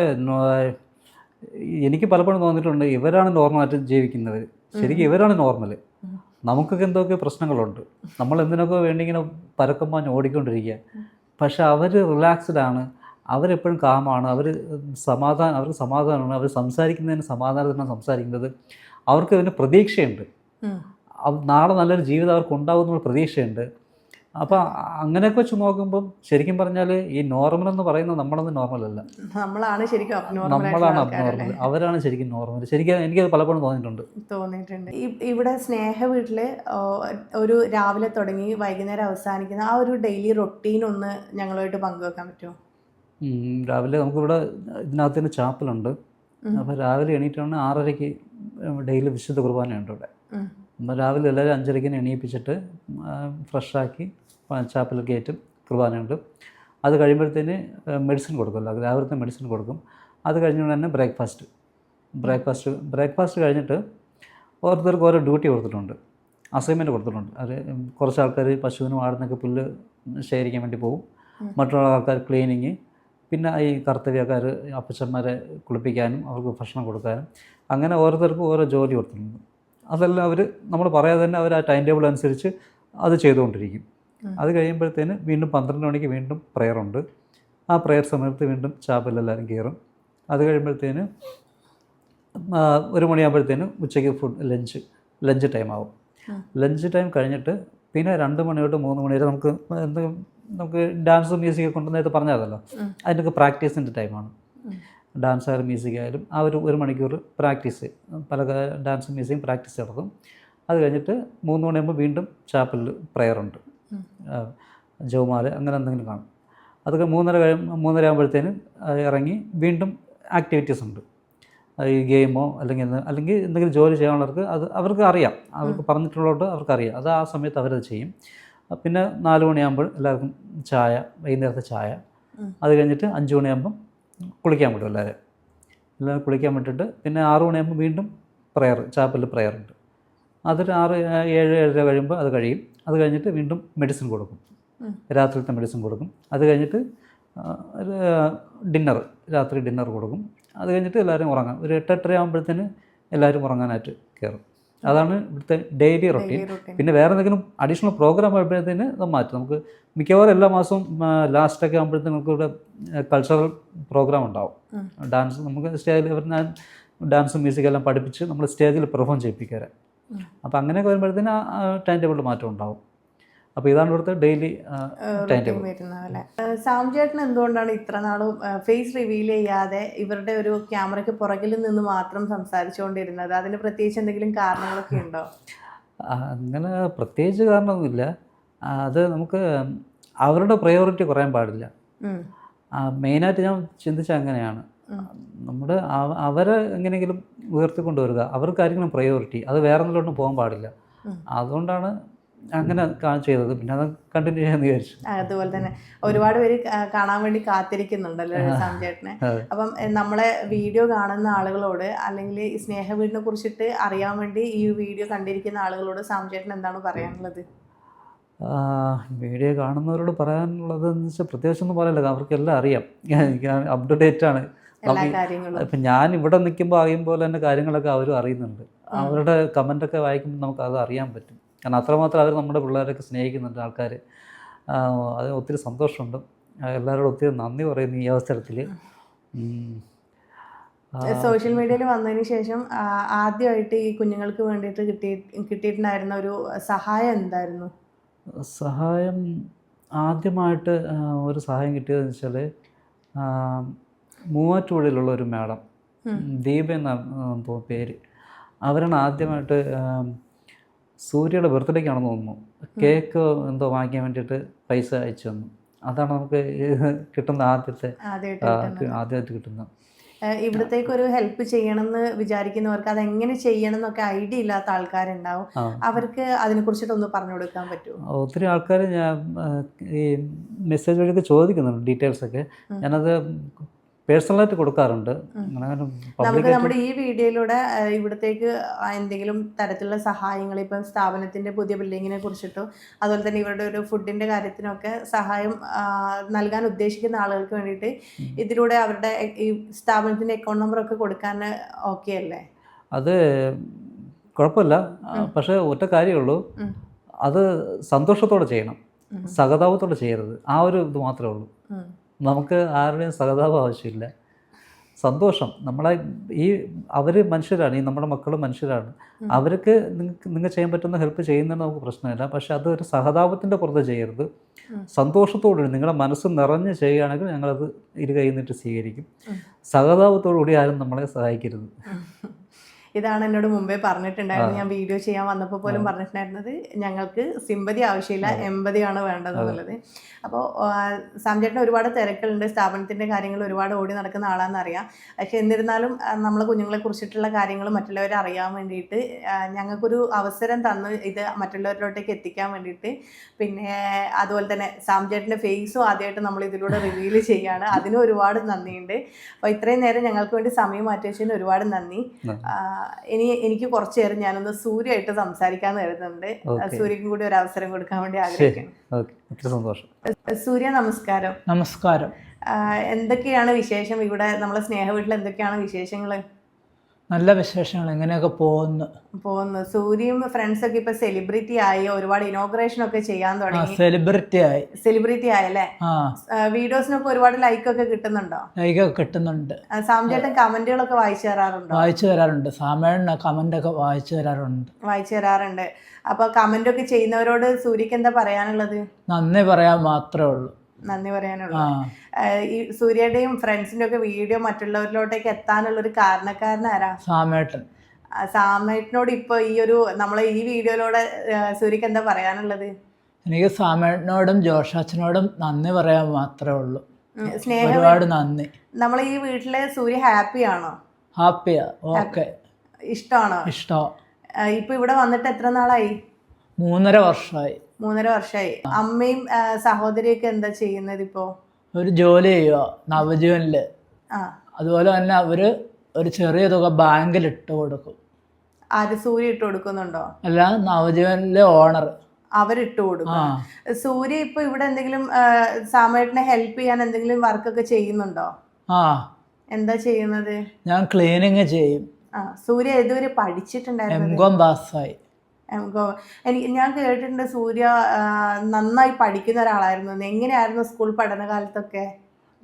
എനിക്ക് പലപ്പോഴും തോന്നിയിട്ടുണ്ട് ഇവരാണ് നോർമലായിട്ട് ജീവിക്കുന്നവർ. ശരിക്കും ഇവരാണ് നോർമൽ. നമുക്കൊക്കെ എന്തൊക്കെ പ്രശ്നങ്ങളുണ്ട്, നമ്മൾ എന്തിനൊക്കെ വേണ്ടി ഇങ്ങനെ പരക്കം പാഞ്ഞ് ഓടിക്കൊണ്ടിരിക്കുക. പക്ഷെ അവർ റിലാക്സ്ഡാണ്, അവരെപ്പോഴും കാമാണ്, അവർക്ക് സമാധാനമാണ്, അവർ സംസാരിക്കുന്നതിന് സമാധാനത്തിനാണ് സംസാരിക്കുന്നത്. അവർക്ക് അതിന് പ്രതീക്ഷയുണ്ട്, നാളെ നല്ലൊരു ജീവിതം അവർക്ക് ഉണ്ടാകുമെന്നുള്ള പ്രതീക്ഷയുണ്ട്. അപ്പോൾ അങ്ങനെയൊക്കെ വെച്ച് നോക്കുമ്പം ശരിക്കും പറഞ്ഞാൽ ഈ നോർമൽ എന്ന് പറയുന്നത് നമ്മളൊന്നും നോർമലല്ല, നമ്മളാണ് അബ്നോർമൽ, അവരാണ് ശരിക്കും നോർമൽ. ശരിക്കും എനിക്കത് പലപ്പോഴും തോന്നിയിട്ടുണ്ട്. ഇവിടെ സ്നേഹ വീട്ടിൽ ഒരു രാവിലെ തുടങ്ങി വൈകുന്നേരം അവസാനിക്കുന്ന ആ ഒരു ഡെയിലി റൊട്ടീൻ ഒന്ന് ഞങ്ങളുമായിട്ട് പങ്കുവെക്കാൻ പറ്റുമോ? രാവിലെ നമുക്കിവിടെ ഇതിനകത്ത് തന്നെ ചാപ്പലുണ്ട്. അപ്പോൾ രാവിലെ എണീറ്റാണ് 6:30-ക്ക് ഡെയിലി വിശുദ്ധ കുർബാനയുണ്ട് ഇവിടെ. രാവിലെ എല്ലാവരും 5:30-ന് എണീപ്പിച്ചിട്ട് ഫ്രഷാക്കി ചാപ്പലിൽ കയറ്റും, കുർബാനയുണ്ട്. അത് കഴിയുമ്പോഴത്തേന് മെഡിസിൻ കൊടുക്കുമല്ലോ, രാവിലത്തെ മെഡിസിൻ കൊടുക്കും. അത് കഴിഞ്ഞുകൊണ്ട് തന്നെ ബ്രേക്ക്ഫാസ്റ്റ് കഴിഞ്ഞിട്ട് ഓരോരുത്തർക്ക് ഓരോ ഡ്യൂട്ടി കൊടുത്തിട്ടുണ്ട്, അസൈൻമെൻറ്റ് കൊടുത്തിട്ടുണ്ട്. അത് കുറച്ച് ആൾക്കാർ പശുവിനും ആടിനൊക്കെ പുല്ല് ശേഖരിക്കാൻ വേണ്ടി പോകും, മറ്റുള്ള ആൾക്കാർ ക്ലീനിങ്, പിന്നെ ഈ കർത്തവ്യക്കാർ അപ്പച്ചന്മാരെ കുളിപ്പിക്കാനും അവർക്ക് ഭക്ഷണം കൊടുക്കാനും, അങ്ങനെ ഓരോരുത്തർക്കും ഓരോ ജോലി കൊടുത്തിട്ടുണ്ട്. അതെല്ലാം അവർ നമ്മൾ പറയാതെ തന്നെ അവർ ആ ടൈം ടേബിൾ അനുസരിച്ച് അത് ചെയ്തുകൊണ്ടിരിക്കും. അത് കഴിയുമ്പോഴത്തേന് വീണ്ടും 12 മണിക്ക് വീണ്ടും പ്രെയറുണ്ട്. ആ പ്രെയർ സമയത്ത് വീണ്ടും ചാപ്പലെല്ലാവരും കയറും. അത് കഴിയുമ്പോഴത്തേന് 1 മണിയാകുമ്പോഴത്തേന് ഉച്ചയ്ക്ക് ലഞ്ച് ടൈം ആവും. ലഞ്ച് ടൈം കഴിഞ്ഞിട്ട് പിന്നെ 2 മണി തൊട്ട് 3 മണി വരെ നമുക്ക് ഡാൻസ് മ്യൂസിക് കൊണ്ട് നേരത്തെ പറഞ്ഞതല്ലോ, അതിൻ്റെയൊക്കെ പ്രാക്ടീസിൻ്റെ ടൈമാണ്. ഡാൻസ് ആയാലും മ്യൂസിക് ആയാലും ആ ഒരു മണിക്കൂർ പ്രാക്ടീസ്, പല ഡാൻസും മ്യൂസിക്കും പ്രാക്ടീസ് നടത്തും. അത് കഴിഞ്ഞിട്ട് 3 മണിയാകുമ്പോൾ വീണ്ടും ചാപ്പലിൽ പ്രെയറുണ്ട്, ജവമാല അങ്ങനെ എന്തെങ്കിലും കാണും. അതൊക്കെ 3:30 ആകുമ്പോഴത്തേനും ഇറങ്ങി വീണ്ടും ആക്ടിവിറ്റീസ് ഉണ്ട്. ഈ ഗെയിമോ അല്ലെങ്കിൽ എന്തെങ്കിലും ജോലി ചെയ്യാനുള്ളവർക്ക് അത് അവർക്ക് അറിയാം, അവർക്ക് പറഞ്ഞിട്ടുള്ളതുകൊണ്ട് അവർക്കറിയാം, അത് ആ സമയത്ത് അവരത് ചെയ്യും. പിന്നെ 4 മണിയാകുമ്പോൾ എല്ലാവർക്കും ചായ, വൈകുന്നേരത്തെ ചായ. അത് കഴിഞ്ഞിട്ട് 5 മണിയാകുമ്പം കുളിക്കാൻ വിടും എല്ലാവരും കുളിക്കാൻ വിട്ടിട്ട് പിന്നെ 6 മണിയാകുമ്പോൾ വീണ്ടും ചാപ്പലിൽ പ്രെയറുണ്ട്. അതൊരു 6-7:30 കഴിയുമ്പോൾ അത് കഴിയും. അത് കഴിഞ്ഞിട്ട് വീണ്ടും മെഡിസിൻ കൊടുക്കും, രാത്രിയിലത്തെ മെഡിസിൻ കൊടുക്കും. അത് കഴിഞ്ഞിട്ട് രാത്രി ഡിന്നർ കൊടുക്കും. അത് കഴിഞ്ഞിട്ട് എല്ലാവരും ഉറങ്ങാം. ഒരു 8-8:30 ആകുമ്പോഴത്തേന് എല്ലാവരും ഉറങ്ങാനായിട്ട് കയറും. അതാണ് ഇവിടുത്തെ ഡെയിലി റൊട്ടീൻ. പിന്നെ വേറെ എന്തെങ്കിലും അഡീഷണൽ പ്രോഗ്രാം ആകുമ്പോഴത്തേന് അത് മാറ്റും. നമുക്ക് മിക്കവാറും എല്ലാ മാസവും ലാസ്റ്റൊക്കെ ആകുമ്പോഴത്തേന് നമുക്ക് ഇവിടെ കൾച്ചറൽ പ്രോഗ്രാം ഉണ്ടാവും. ഡാൻസ് നമുക്ക് സ്റ്റേജിൽ ഞാൻ ഡാൻസും മ്യൂസിക്കെല്ലാം പഠിപ്പിച്ച് നമ്മൾ സ്റ്റേജിൽ പെർഫോം ചെയ്യിപ്പിക്കാറ്. അപ്പോൾ അങ്ങനെയൊക്കെ വരുമ്പോഴത്തേന് ആ ടൈം ടേബിളിൽ മാറ്റം ഉണ്ടാവും. അപ്പോൾ ഇതാണ് ഇവിടുത്തെ ഡെയിലി ടൈം ടേബിൾ വരുന്നത്. സാംചേട്ടൻ എന്തുകൊണ്ടാണ് ഇത്ര നാളും ഫേസ് റിവീൽ ചെയ്യാതെ ഇവരുടെ ഒരു ക്യാമറയ്ക്ക് പുറകിൽ നിന്ന് മാത്രം സംസാരിച്ചുകൊണ്ടിരുന്നത്? അതിന് പ്രത്യേകിച്ച് എന്തെങ്കിലും കാരണങ്ങളൊക്കെ ഉണ്ടോ? അങ്ങനെ പ്രത്യേകിച്ച് കാരണമൊന്നുമില്ല. അത് നമുക്ക് അവരുടെ പ്രയോറിറ്റി കുറയാൻ പാടില്ല. മെയിനായിട്ട് ഞാൻ ചിന്തിച്ച അങ്ങനെയാണ്. അവരെ എങ്ങനെയെങ്കിലും ഉയർത്തിക്കൊണ്ടുവരിക, അവർക്കായിരിക്കണം പ്രയോറിറ്റി, അത് വേറെ ഒന്നിലോട്ടും പോകാൻ പാടില്ല. അതുകൊണ്ടാണ് അങ്ങനെ ചെയ്തത്. പിന്നെ അത് കണ്ടിന്യൂ ചെയ്യാന്ന് വിചാരിച്ചു. അതുപോലെ തന്നെ ഒരുപാട് പേര് കാണാൻ വേണ്ടി കാത്തിരിക്കുന്നുണ്ടല്ലോ സാംചേട്ടനെ. അപ്പം നമ്മളെ വീഡിയോ കാണുന്ന ആളുകളോട് അല്ലെങ്കിൽ ഈ സ്നേഹവീടിനെ കുറിച്ചിട്ട് അറിയാൻ വേണ്ടി ഈ വീഡിയോ കണ്ടിരിക്കുന്ന ആളുകളോട് സാംചേട്ടൻ എന്താണ് പറയാനുള്ളത്? വീഡിയോ കാണുന്നവരോട് പറയാനുള്ളത് എന്ന് വെച്ചാൽ പ്രത്യേകിച്ചൊന്നും പറയില്ല, അവർക്കെല്ലാം അറിയാം, അപ്ഡേറ്റാണ്. ഇപ്പം ഞാൻ ഇവിടെ നിൽക്കുമ്പോൾ അറിയും പോലെ തന്നെ കാര്യങ്ങളൊക്കെ അവരും അറിയുന്നുണ്ട്. അവരുടെ കമൻ്റൊക്കെ വായിക്കുമ്പോൾ നമുക്ക് അത് അറിയാൻ പറ്റും. കാരണം അത്രമാത്രം അവർ നമ്മുടെ പിള്ളേരൊക്കെ സ്നേഹിക്കുന്നുണ്ട് ആൾക്കാർ. അത് ഒത്തിരി സന്തോഷമുണ്ട്. എല്ലാവരോടും ഒത്തിരി നന്ദി പറയുന്നു ഈ അവസരത്തിൽ. സോഷ്യൽ മീഡിയയിൽ വന്നതിന് ശേഷം ആദ്യമായിട്ട് ഈ കുഞ്ഞുങ്ങൾക്ക് വേണ്ടിയിട്ട് കിട്ടിയിട്ടുണ്ടായിരുന്ന ഒരു സഹായം എന്തായിരുന്നു? സഹായം ആദ്യമായിട്ട് ഒരു സഹായം കിട്ടിയതെന്ന് വെച്ചാൽ മൂവാറ്റുപുഴയിലുള്ള ഒരു മാഡം, ദീപ എന്നാണ് പേര്. അവരാണ് ആദ്യമായിട്ട് സൂര്യയുടെ ബർത്ത്ഡേക്കാണെന്ന് തോന്നുന്നു കേക്ക് എന്തോ വാങ്ങിക്കാൻ വേണ്ടിയിട്ട് പൈസ അയച്ചു തന്നു. അതാണ് നമുക്ക് കിട്ടുന്ന ആദ്യമായിട്ട് കിട്ടുന്ന. ഇവിടത്തേക്ക് ഒരു ഹെൽപ്പ് ചെയ്യണമെന്ന് വിചാരിക്കുന്നവർക്ക് അതെങ്ങനെ ചെയ്യണം എന്നൊക്കെ ഐഡിയ ഇല്ലാത്ത ആൾക്കാരുണ്ടാവും. അവർക്ക് അതിനെക്കുറിച്ചിട്ടൊന്ന് പറഞ്ഞു കൊടുക്കാൻ പറ്റുമോ? ഒത്തിരി ആൾക്കാർ ഞാൻ ഈ മെസ്സേജ് വഴിയൊക്കെ ചോദിക്കുന്നുണ്ട് ഡീറ്റെയിൽസൊക്കെ. ഞാനത് പേഴ്സണലായിട്ട് കൊടുക്കാറുണ്ട്. നമുക്ക് നമ്മുടെ ഈ വീഡിയോയിലൂടെ ഇവിടത്തേക്ക് എന്തെങ്കിലും തരത്തിലുള്ള സഹായങ്ങൾ, ഇപ്പം സ്ഥാപനത്തിൻ്റെ പുതിയ ബിൽഡിങ്ങിനെ കുറിച്ചിട്ടോ അതുപോലെ തന്നെ ഇവരുടെ ഒരു ഫുഡിൻ്റെ കാര്യത്തിനൊക്കെ സഹായം നൽകാൻ ഉദ്ദേശിക്കുന്ന ആളുകൾക്ക് വേണ്ടിയിട്ട് ഇതിലൂടെ അവരുടെ ഈ സ്ഥാപനത്തിൻ്റെ അക്കൗണ്ട് നമ്പറൊക്കെ കൊടുക്കാൻ ഓക്കെ അല്ലേ? അത് കുഴപ്പമില്ല. പക്ഷേ ഒറ്റ കാര്യമുള്ളൂ, അത് സന്തോഷത്തോടെ ചെയ്യണം, സഹതാപത്തോടെ ചെയ്യരുത്. ആ ഒരു ഇത് മാത്രമേ ഉള്ളൂ. നമുക്ക് ആരുടെയും സഹതാപം ആവശ്യമില്ല, സന്തോഷം. അവർ മനുഷ്യരാണ്, ഈ നമ്മുടെ മക്കളും മനുഷ്യരാണ്. അവർക്ക് നിങ്ങൾ ചെയ്യാൻ പറ്റുന്ന ഹെൽപ്പ് ചെയ്യുന്നതിന് നമുക്ക് പ്രശ്നമില്ല. പക്ഷെ അതൊരു സഹതാപത്തിൻ്റെ പുറത്ത് ചെയ്യരുത്. സന്തോഷത്തോടുകൂടി നിങ്ങളുടെ മനസ്സ് നിറഞ്ഞ് ചെയ്യുകയാണെങ്കിൽ ഞങ്ങളത് ഇരുകൈ നീട്ടി സ്വീകരിക്കും. സഹതാപത്തോടു കൂടി ആരും നമ്മളെ സഹായിക്കരുത്. ഇതാണ് എന്നോട് മുമ്പേ പറഞ്ഞിട്ടുണ്ടായിരുന്നു. ഞാൻ വീഡിയോ ചെയ്യാൻ വന്നപ്പോൾ പോലും പറഞ്ഞിട്ടുണ്ടായിരുന്നത് ഞങ്ങൾക്ക് സിമ്പതി ആവശ്യമില്ല, എമ്പതിയാണ് വേണ്ടതെന്നുള്ളത്. അപ്പോൾ സാംചേട്ടന് ഒരുപാട് തിരക്കുകളുണ്ട്, സ്ഥാപനത്തിൻ്റെ കാര്യങ്ങൾ ഒരുപാട് ഓടി നടക്കുന്ന ആളാണെന്നറിയാം. പക്ഷേ എന്നിരുന്നാലും നമ്മളെ കുഞ്ഞുങ്ങളെ കുറിച്ചിട്ടുള്ള കാര്യങ്ങൾ മറ്റുള്ളവരെ അറിയാൻ വേണ്ടിയിട്ട് ഞങ്ങൾക്കൊരു അവസരം തന്നു ഇത് മറ്റുള്ളവരിലോട്ടേക്ക് എത്തിക്കാൻ വേണ്ടിയിട്ട്. പിന്നെ അതുപോലെ തന്നെ സാംചേട്ടൻ്റെ ഫേസും ആദ്യമായിട്ട് നമ്മൾ ഇതിലൂടെ റിവീൽ ചെയ്യുകയാണ്. അതിനും ഒരുപാട് നന്ദിയുണ്ട്. അപ്പോൾ ഇത്രയും നേരം ഞങ്ങൾക്ക് വേണ്ടി സമയം മാറ്റി വെച്ചതിന് ഒരുപാട് നന്ദി. എനിക്ക് കുറച്ചു നേരം ഞാനൊന്ന് സൂര്യയായിട്ട് സംസാരിക്കാന്ന് കരുതുന്നുണ്ട്. സൂര്യക്കും കൂടി ഒരു അവസരം കൊടുക്കാൻ വേണ്ടി ആഗ്രഹിക്കുന്നു. ഒത്തിരി സന്തോഷം. സൂര്യ നമസ്കാരം. നമസ്കാരം. എന്തൊക്കെയാണ് വിശേഷം? ഇവിടെ നമ്മളെ സ്നേഹ വീട്ടിൽ എന്തൊക്കെയാണ് വിശേഷങ്ങള്? നല്ല വിശേഷങ്ങൾ, എങ്ങനെയൊക്കെ പോകുന്നു. സൂര്യയും ഫ്രണ്ട്സൊക്കെ ഇപ്പൊ സെലിബ്രിറ്റി ആയി, ഒരുപാട് ഇനോഗ്രേഷൻ ഒക്കെ ചെയ്യാൻ തുടങ്ങി. സെലിബ്രിറ്റി ആയല്ലേ? വീഡിയോസിനൊക്കെ ഒരുപാട് ലൈക്ക് ഒക്കെ കിട്ടുന്നുണ്ടോ? കിട്ടുന്നുണ്ട്. സാംചേട്ടൻ കമന്റുകളൊക്കെ വായിച്ചു തരാറുണ്ട്. സാമേണ്ണ കമന്റ് ഒക്കെ വായിച്ചു തരാറുണ്ട്. അപ്പൊ കമന്റ് ഒക്കെ ചെയ്യുന്നവരോട് സൂര്യക്ക് എന്താ പറയാനുള്ളത്? നന്ദി പറയാൻ മാത്രമേ ഉള്ളൂ. നന്ദി പറയാനുള്ളൂ. ഈ സൂര്യയുടെയും ഫ്രണ്ട്സിന്റെ ഒക്കെ വീഡിയോ മറ്റുള്ളവരിലോട്ടേക്ക് എത്താനുള്ള ഒരു കാരണക്കാരനാരാ? സാമേട്ടനോട് ഇപ്പൊ ഈ ഒരു നമ്മളെ ഈ വീഡിയോയിലൂടെ സൂര്യക്ക് എന്താ പറയാനുള്ളത്? എനിക്ക് സാമേട്ടനോടും ജോഷാച്ചനോടും നന്ദി പറയാൻ മാത്രമേ ഉള്ളൂ. ഒരുപാട് നന്ദി. നമ്മളെ ഈ വീട്ടിലെ സൂര്യ ഹാപ്പിയാണോ? ഹാപ്പിയാ. ഓക്കെ. ഇഷ്ടമാണോ? ഇഷ്ടം. ഇപ്പൊ ഇവിടെ വന്നിട്ട് എത്ര നാളായി? 3.5 വർഷമായി. 3.5 വർഷമായി. അമ്മയും സഹോദരിയൊക്കെ എന്താ ചെയ്യുന്നത് ഇപ്പോ? ഒരു ജോലി ചെയ്യുക നവജീവനില്. അതുപോലെ തന്നെ അവര് ഒരു ചെറിയ തുക ബാങ്കിൽ ഇട്ട് കൊടുക്കും. ആര്? സൂര്യ ഇട്ട് കൊടുക്കുന്നുണ്ടോ? അല്ല, നവജീവനിലെ ഓണർ അവരിട്ട് കൊടുക്കും. സൂര്യ ഇപ്പൊ ഇവിടെ എന്തെങ്കിലും സാമേട്ടനെ ഹെൽപ്പ് ചെയ്യാൻ എന്തെങ്കിലും വർക്കൊക്കെ ചെയ്യുന്നുണ്ടോ? എന്താ ചെയ്യുന്നത്? ഞാൻ ക്ലീനിങ് ചെയ്യും. സൂര്യ ഏതുവരെ പഠിച്ചിട്ടുണ്ടായിരുന്നു? M.Com പാസ്സായി. ഞാൻ കേട്ടിട്ടുണ്ട് സൂര്യ നന്നായി പഠിക്കുന്ന ഒരാളായിരുന്നു. എങ്ങനെയായിരുന്നു സ്കൂൾ പഠനകാലത്തൊക്കെ?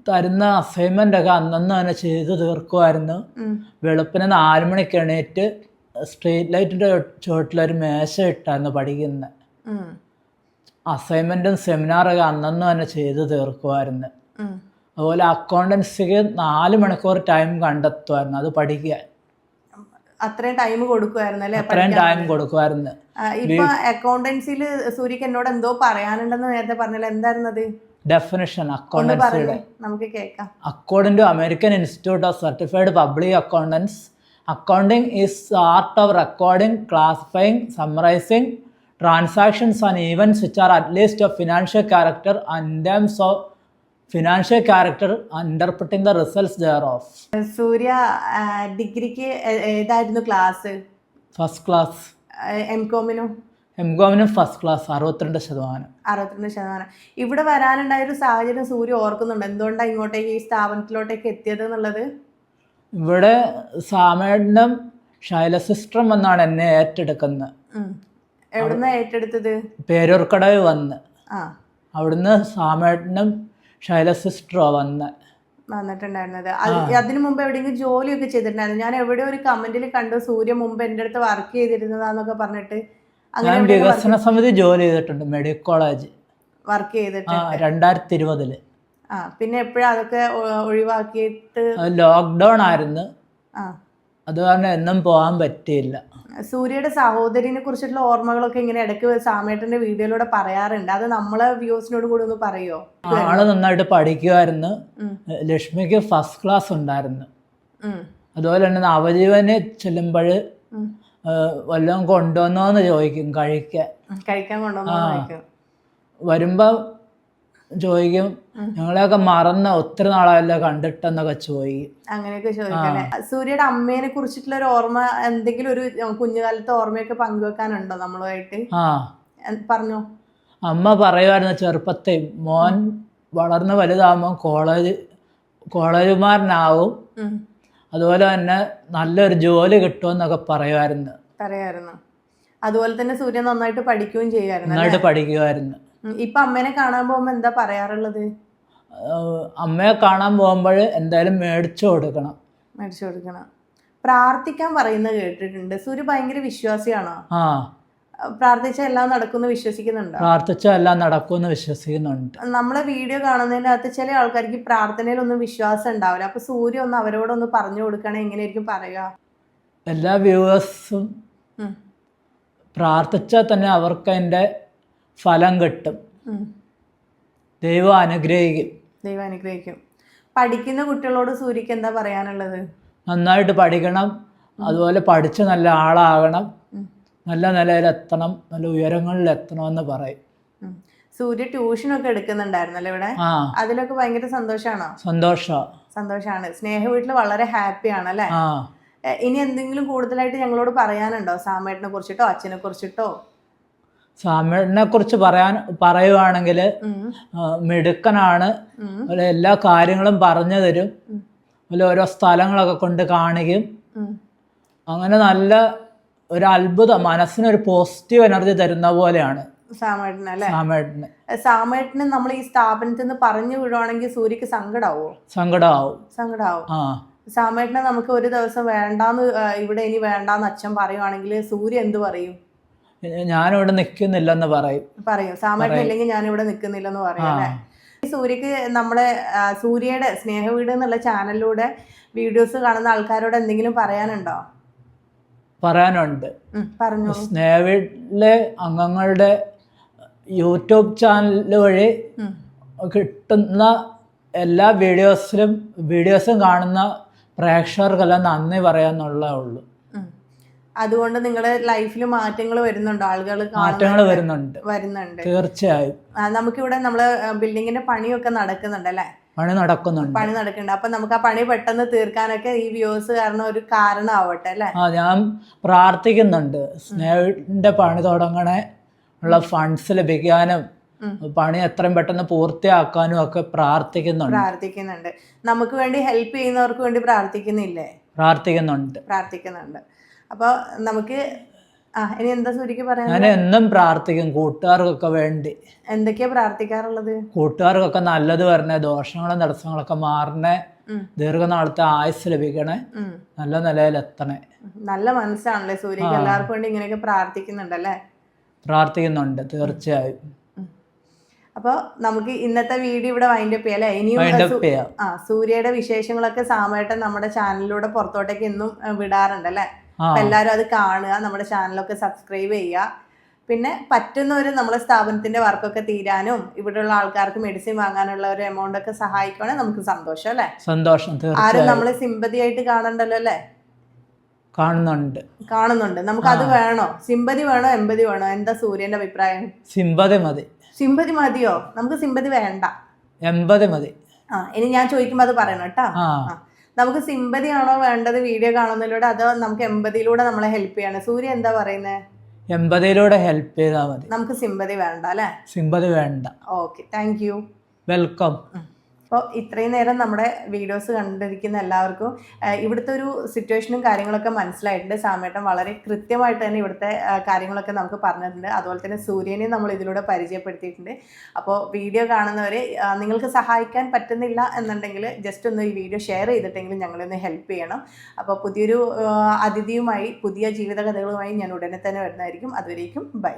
തരുന്ന അസൈൻമെന്റ് ഒക്കെ അന്നന്ന് തന്നെ ചെയ്ത് തീർക്കുമായിരുന്നു. വെളുപ്പിന് 4 മണിക്ക് എണീറ്റ് സ്ട്രീറ്റ് ലൈറ്റിന്റെ ചുവട്ടിലൊരു മേശ ഇട്ടായിരുന്നു പഠിക്കുന്നത്. അസൈൻമെന്റും സെമിനാറൊക്കെ അന്നന്ന് തന്നെ ചെയ്ത് തീർക്കുമായിരുന്നു. അതുപോലെ അക്കൗണ്ടൻസിക്ക് 4 മണിക്കൂർ ടൈം കണ്ടെത്തുമായിരുന്നു അത് പഠിക്കാൻ. അത്രയും ടൈം കൊടുക്കുമായിരുന്നു അല്ലേ? ഇപ്പൊ അക്കൗണ്ടൻസിയിൽ സൂര്യക്ക് എന്നോട് എന്തോ പറയാനുണ്ടെന്ന് നേരത്തെ പറഞ്ഞല്ലോ, എന്തായിരുന്നു അത്? ഡെഫിനിഷൻ അക്കൗണ്ടൻസിയുടെ നമുക്ക് കേൾക്കാം. According to American institute of certified public accountants, accounting is art of recording, classifying, summarising transactions and events which are at least of financial character and in terms of financial character and interpreting the results thereof. Surya ഡിഗ്രിക്ക് ഏതായിരുന്നു class? First class. എംകോമിനും first class. 62%. ഇവിടെ വരാനുണ്ടായൊരു സാഹചര്യം സൂര്യ ഓർക്കുന്നുണ്ട്? എന്തുകൊണ്ടാണ് ഇങ്ങോട്ടേക്ക് ഈ സ്ഥാപനത്തിലോട്ടേക്ക് എത്തിയത് എന്നുള്ളത്? ഇവിടെ സാമേട്ടനും ശൈല സിസ്റ്ററും വന്നാണ് എന്നെ ഏറ്റെടുക്കുന്നത്. എവിടുന്ന ഏറ്റെടുത്തത്? പേരൂർക്കടവ് വന്ന്. അവിടുന്ന് സാമേട്ടനും ശൈല സിസ്റ്ററോ വന്നിട്ടുണ്ടായിരുന്നത്. അതിനു മുമ്പ് എവിടെയെങ്കിലും ജോലിയൊക്കെ ചെയ്തിട്ടുണ്ടായിരുന്നു? ഞാൻ എവിടെ ഒരു കമന്റിൽ കണ്ടു സൂര്യ മുമ്പ് എൻ്റെ അടുത്ത് വർക്ക് ചെയ്തിരുന്നതാന്നൊക്കെ പറഞ്ഞിട്ട്. ഞാൻ വികസന സമിതി ജോലി ചെയ്തിട്ടുണ്ട്, മെഡിക്കൽ കോളേജ് വർക്ക് ചെയ്തിട്ട് 2020. പിന്നെ എപ്പോഴാ അതൊക്കെ ഒഴിവാക്കിയിട്ട്? ലോക്ക്ഡൗൺ ആയിരുന്നു, അത് കാരണം എന്നും പോകാൻ പറ്റിയില്ല. സൂര്യയുടെ സഹോദരിനെ കുറിച്ചിട്ടുള്ള ഓർമ്മകളൊക്കെ ഇങ്ങനെ ഇടയ്ക്ക് സാമേട്ടന്റെ വീഡിയോയിലൂടെ പറയാറുണ്ട്. അത് നമ്മളെ വ്യൂസിനോട് കൂടി ഒന്ന് പറയോ? ആള് നന്നായിട്ട് പഠിക്കുമായിരുന്നു. ലക്ഷ്മിക്ക് ഫസ്റ്റ് ക്ലാസ് ഉണ്ടായിരുന്നു. അതുപോലെ തന്നെ നവജീവന് ചെല്ലുമ്പോൾ വല്ലതും കൊണ്ടുവന്നോന്ന് ചോദിക്കും, കഴിക്കാൻ കൊണ്ടുവന്നോ വരുമ്പോ ചോദിക്കും, ഞങ്ങളെയൊക്കെ മറന്ന ഒത്തിരി നാളായല്ലോ കണ്ടിട്ടെന്നൊക്കെ ചോദിക്കും. അങ്ങനെയൊക്കെ ചോദിക്കല്ലേ. സൂര്യയുടെ അമ്മേനെ കുറിച്ചിട്ടുള്ള ഒരു ഓർമ്മ, എന്തെങ്കിലും ഒരു കുഞ്ഞുകാലത്തെ ഓർമ്മയൊക്കെ പങ്കുവെക്കാനുണ്ടോ നമ്മളുമായിട്ട്? പറഞ്ഞോ. അമ്മ പറയുമായിരുന്നു ചെറുപ്പത്തെ, മോൻ വളർന്ന് വലുതാകുമ്പോൾ കോളേജുമാരനാവും, അതുപോലെ തന്നെ നല്ലൊരു ജോലി കിട്ടുമെന്നൊക്കെ പറയുമായിരുന്നു. അതുപോലെ തന്നെ സൂര്യൻ നന്നായിട്ട് പഠിക്കുകയും ചെയ്യുമായിരുന്നു. ഇപ്പൊ അമ്മേനെ കാണാൻ പോകുമ്പോ എന്താ പറയാറുള്ളത്? അമ്മയെ കാണാൻ പോകുമ്പോൾ എന്തായാലും മേടിച്ചു കൊടുക്കണം. പ്രാർത്ഥിക്കാൻ പറയുന്നത് കേട്ടിട്ടുണ്ട്. സൂര്യ ഭയങ്കര വിശ്വാസിയാണോ? പ്രാർത്ഥിച്ചാൽ എല്ലാം നടക്കുമെന്ന് വിശ്വസിക്കുന്നുണ്ട്. നമ്മളെ വീഡിയോ കാണുന്നതിന്റെ അകത്ത് ചില ആൾക്കാർക്ക് പ്രാർത്ഥനയിലൊന്നും വിശ്വാസം ഉണ്ടാവില്ല. അപ്പൊ സൂര്യ ഒന്ന് അവരോടൊന്ന് പറഞ്ഞു കൊടുക്കണേ, എങ്ങനെയായിരിക്കും പറയുക? എല്ലാ വ്യൂവേഴ്സും പ്രാർത്ഥിച്ചാൽ തന്നെ അവർക്ക് അതിന്റെ ഫലം കിട്ടും. ദൈവം അനുഗ്രഹിക്കും. പഠിക്കുന്ന കുട്ടികളോട് സൂര്യക്ക് എന്താ പറയാനുള്ളത്? നന്നായിട്ട് പഠിക്കണം, അതുപോലെ പഠിച്ച് നല്ല ആളാകണം, നല്ല നിലയിലെത്തണം, നല്ല ഉയരങ്ങളിലെത്തണമെന്ന് പറയും. സൂര്യ ട്യൂഷനൊക്കെ എടുക്കുന്നുണ്ടായിരുന്നല്ലോ ഇവിടെ? അതിലൊക്കെ ഭയങ്കര സന്തോഷാണ്. സ്നേഹ വീട്ടിൽ വളരെ ഹാപ്പിയാണ് അല്ലേ? ഇനി എന്തെങ്കിലും കൂടുതലായിട്ട് ഞങ്ങളോട് പറയാനുണ്ടോ സാമേട്ടനെ കുറിച്ചിട്ടോ അച്ഛനെ കുറിച്ചിട്ടോ? സാമേട്ടനെ കുറിച്ച് പറയുവാണെങ്കിൽ മിടുക്കനാണ്. അതുപോലെ എല്ലാ കാര്യങ്ങളും പറഞ്ഞു തരും. അതുപോലെ ഓരോ സ്ഥലങ്ങളൊക്കെ കൊണ്ട് കാണിക്കും. അങ്ങനെ നല്ല ഒരു അത്ഭുതം, മനസ്സിനൊരു പോസിറ്റീവ് എനർജി തരുന്ന പോലെയാണ് സാമേട്ടന് അല്ലേ? സാമേട്ടന്. സാമേട്ടന് നമ്മൾ ഈ സ്ഥാപനത്തിൽ നിന്ന് പറഞ്ഞു വിടുവാണെങ്കിൽ സൂര്യക്ക് സങ്കടാവോ? സങ്കടാവും. ആ, സാമേട്ടനെ നമുക്ക് ഒരു ദിവസം വേണ്ടാന്ന്, ഇവിടെ ഇനി വേണ്ടാന്ന് അച്ഛൻ പറയുവാണെങ്കിൽ സൂര്യ എന്ത് പറയും? ഞാനിവിടെ നിൽക്കുന്നില്ലെന്ന് പറയും. സാമേട്ടൻ ഇല്ലെങ്കിൽ ഞാനിവിടെ നിൽക്കുന്നില്ലെന്ന് പറയും അല്ലേ? സൂര്യക്ക് നമ്മുടെ സൂര്യയുടെ സ്നേഹവീട് എന്നുള്ള ചാനലിലൂടെ വീഡിയോസ് കാണുന്ന ആൾക്കാരോട് എന്തെങ്കിലും പറയാനുണ്ടോ? പറയാനുണ്ട്. പറഞ്ഞു. സ്നേഹവീട്ടിലെ അംഗങ്ങളുടെ യൂട്യൂബ് ചാനൽ വഴി കിട്ടുന്ന എല്ലാ വീഡിയോസും കാണുന്ന പ്രേക്ഷകർക്കെല്ലാം നന്ദി പറയാന്നുള്ളേ ഉള്ളൂ. അതുകൊണ്ട് നിങ്ങളുടെ ലൈഫിൽ മാറ്റങ്ങൾ വരുന്നുണ്ടോ? ആളുകൾ വരുന്നുണ്ട് തീർച്ചയായും. നമുക്കിവിടെ നമ്മള് ബിൽഡിങ്ങിന്റെ പണിയൊക്കെ നടക്കുന്നുണ്ട് അല്ലേ? പണി നടക്കുന്നുണ്ട്. അപ്പൊ നമുക്ക് ആ പണി പെട്ടെന്ന് തീർക്കാനൊക്കെ ഈ വ്യൂസ് കാരണം ഒരു കാരണമാവട്ടെ അല്ലേ? ഞാൻ പ്രാർത്ഥിക്കുന്നുണ്ട് സ്നേഹിന്റെ പണി തുടങ്ങണേ ഉള്ള ഫണ്ട്സ് ലഭിക്കാനും പണി എത്രയും പെട്ടെന്ന് പൂർത്തിയാക്കാനും ഒക്കെ പ്രാർത്ഥിക്കുന്നുണ്ട്. നമുക്ക് വേണ്ടി ഹെൽപ്പ് ചെയ്യുന്നവർക്ക് വേണ്ടി പ്രാർത്ഥിക്കുന്നുണ്ട്. അപ്പോൾ നമുക്ക് ഇനി എന്താ സൂര്യക്ക് പറയാൻ? ഞാൻ എന്നും പ്രാർത്ഥിക്കും കൂട്ടുകാർക്കൊക്കെ വേണ്ടി. എന്തൊക്കെയാ പ്രാർത്ഥിക്കാറുള്ളത്? കൂട്ടുകാർക്കൊക്കെ നല്ലത് വരണേ, ദോഷങ്ങളും തടസ്സങ്ങളൊക്കെ മാറണേ, ദീർഘനാളത്തെ ആയുസ് ലഭിക്കണേ, നല്ല നിലയിലെത്തണേ. നല്ല മനസ്സാണല്ലേ സൂര്യക്ക്, എല്ലാവർക്കും വേണ്ടി ഇങ്ങനെയൊക്കെ പ്രാർത്ഥിക്കുന്നുണ്ടല്ലേ? പ്രാർത്ഥിക്കുന്നുണ്ട് തീർച്ചയായും. അപ്പോൾ നമുക്ക് ഇന്നത്തെ വീഡിയോ ഇവിടെ വൈൻഡപ്പ് ചെയ്യാം അല്ലേ? ഇനിയും സൂര്യയുടെ വിശേഷങ്ങളൊക്കെ സാമേട്ടൻ നമ്മുടെ ചാനലിലൂടെ പുറത്തോട്ടേക്ക് എന്നും വിടാറുണ്ട് അല്ലേ? അപ്പൊ എല്ലാവരും അത് കാണുക, നമ്മുടെ ചാനലൊക്കെ സബ്സ്ക്രൈബ് ചെയ്യുക. പിന്നെ പറ്റുന്നവര് നമ്മളെ സ്ഥാപനത്തിന്റെ വർക്കൊക്കെ തീരാനും ഇവിടെയുള്ള ആൾക്കാർക്ക് മെഡിസിൻ വാങ്ങാനുള്ള ഒരു എമൗണ്ട് ഒക്കെ സഹായിക്കുകയാണെങ്കിൽ നമുക്ക് സന്തോഷം അല്ലേ? സന്തോഷം. ആരും നമ്മളെ സിമ്പതി ആയിട്ട് കാണണ്ടല്ലോ അല്ലേ? കാണുന്നുണ്ട്. നമുക്ക് അത് വേണോ? സിമ്പതി വേണോ എമ്പതി വേണോ? എന്താ സൂര്യന്റെ അഭിപ്രായം? സിമ്പതി മതിയോ? നമുക്ക് സിമ്പതി വേണ്ട, എമ്പതി മതി. ഇനി ഞാൻ ചോദിക്കുമ്പോ അത് പറയണം കേട്ടോ. നമുക്ക് സിമ്പതി ആണോ വേണ്ടത് വീഡിയോ കാണുന്നതിലൂടെ, അതോ നമുക്ക് എമ്പതിയിലൂടെ നമ്മളെ ഹെൽപ്പ് ചെയ്യണം? സൂര്യ എന്താ പറയുന്നത്? എമ്പതിയിലൂടെ ഹെൽപ്പ് ചെയ്താൽ മതി. നമുക്ക് സിമ്പതി വേണ്ട അല്ലേ? സിമ്പതി വേണ്ട. Okay, thank you. വെൽക്കം. അപ്പോൾ ഇത്രയും നേരം നമ്മുടെ വീഡിയോസ് കണ്ടിരിക്കുന്ന എല്ലാവർക്കും ഇവിടുത്തെ ഒരു സിറ്റുവേഷനും കാര്യങ്ങളൊക്കെ മനസ്സിലായിട്ടുണ്ട്. സാമേട്ടൻ വളരെ കൃത്യമായിട്ട് തന്നെ ഇവിടുത്തെ കാര്യങ്ങളൊക്കെ നമുക്ക് പറഞ്ഞിട്ടുണ്ട്. അതുപോലെ തന്നെ സൂര്യനെ നമ്മൾ ഇതിലൂടെ പരിചയപ്പെടുത്തിയിട്ടുണ്ട്. അപ്പോൾ വീഡിയോ കാണുന്നവർ നിങ്ങൾക്ക് സഹായിക്കാൻ പറ്റുന്നില്ല എന്നുണ്ടെങ്കിൽ ജസ്റ്റ് ഒന്ന് ഈ വീഡിയോ ഷെയർ ചെയ്തിട്ടെങ്കിലും ഞങ്ങളൊന്ന് ഹെൽപ്പ് ചെയ്യണം. അപ്പോൾ പുതിയൊരു അതിഥിയുമായി പുതിയ ജീവിത കഥകളുമായി ഞാൻ ഉടനെ തന്നെ വരുന്നതായിരിക്കും. അതുവരേക്കും ബൈ.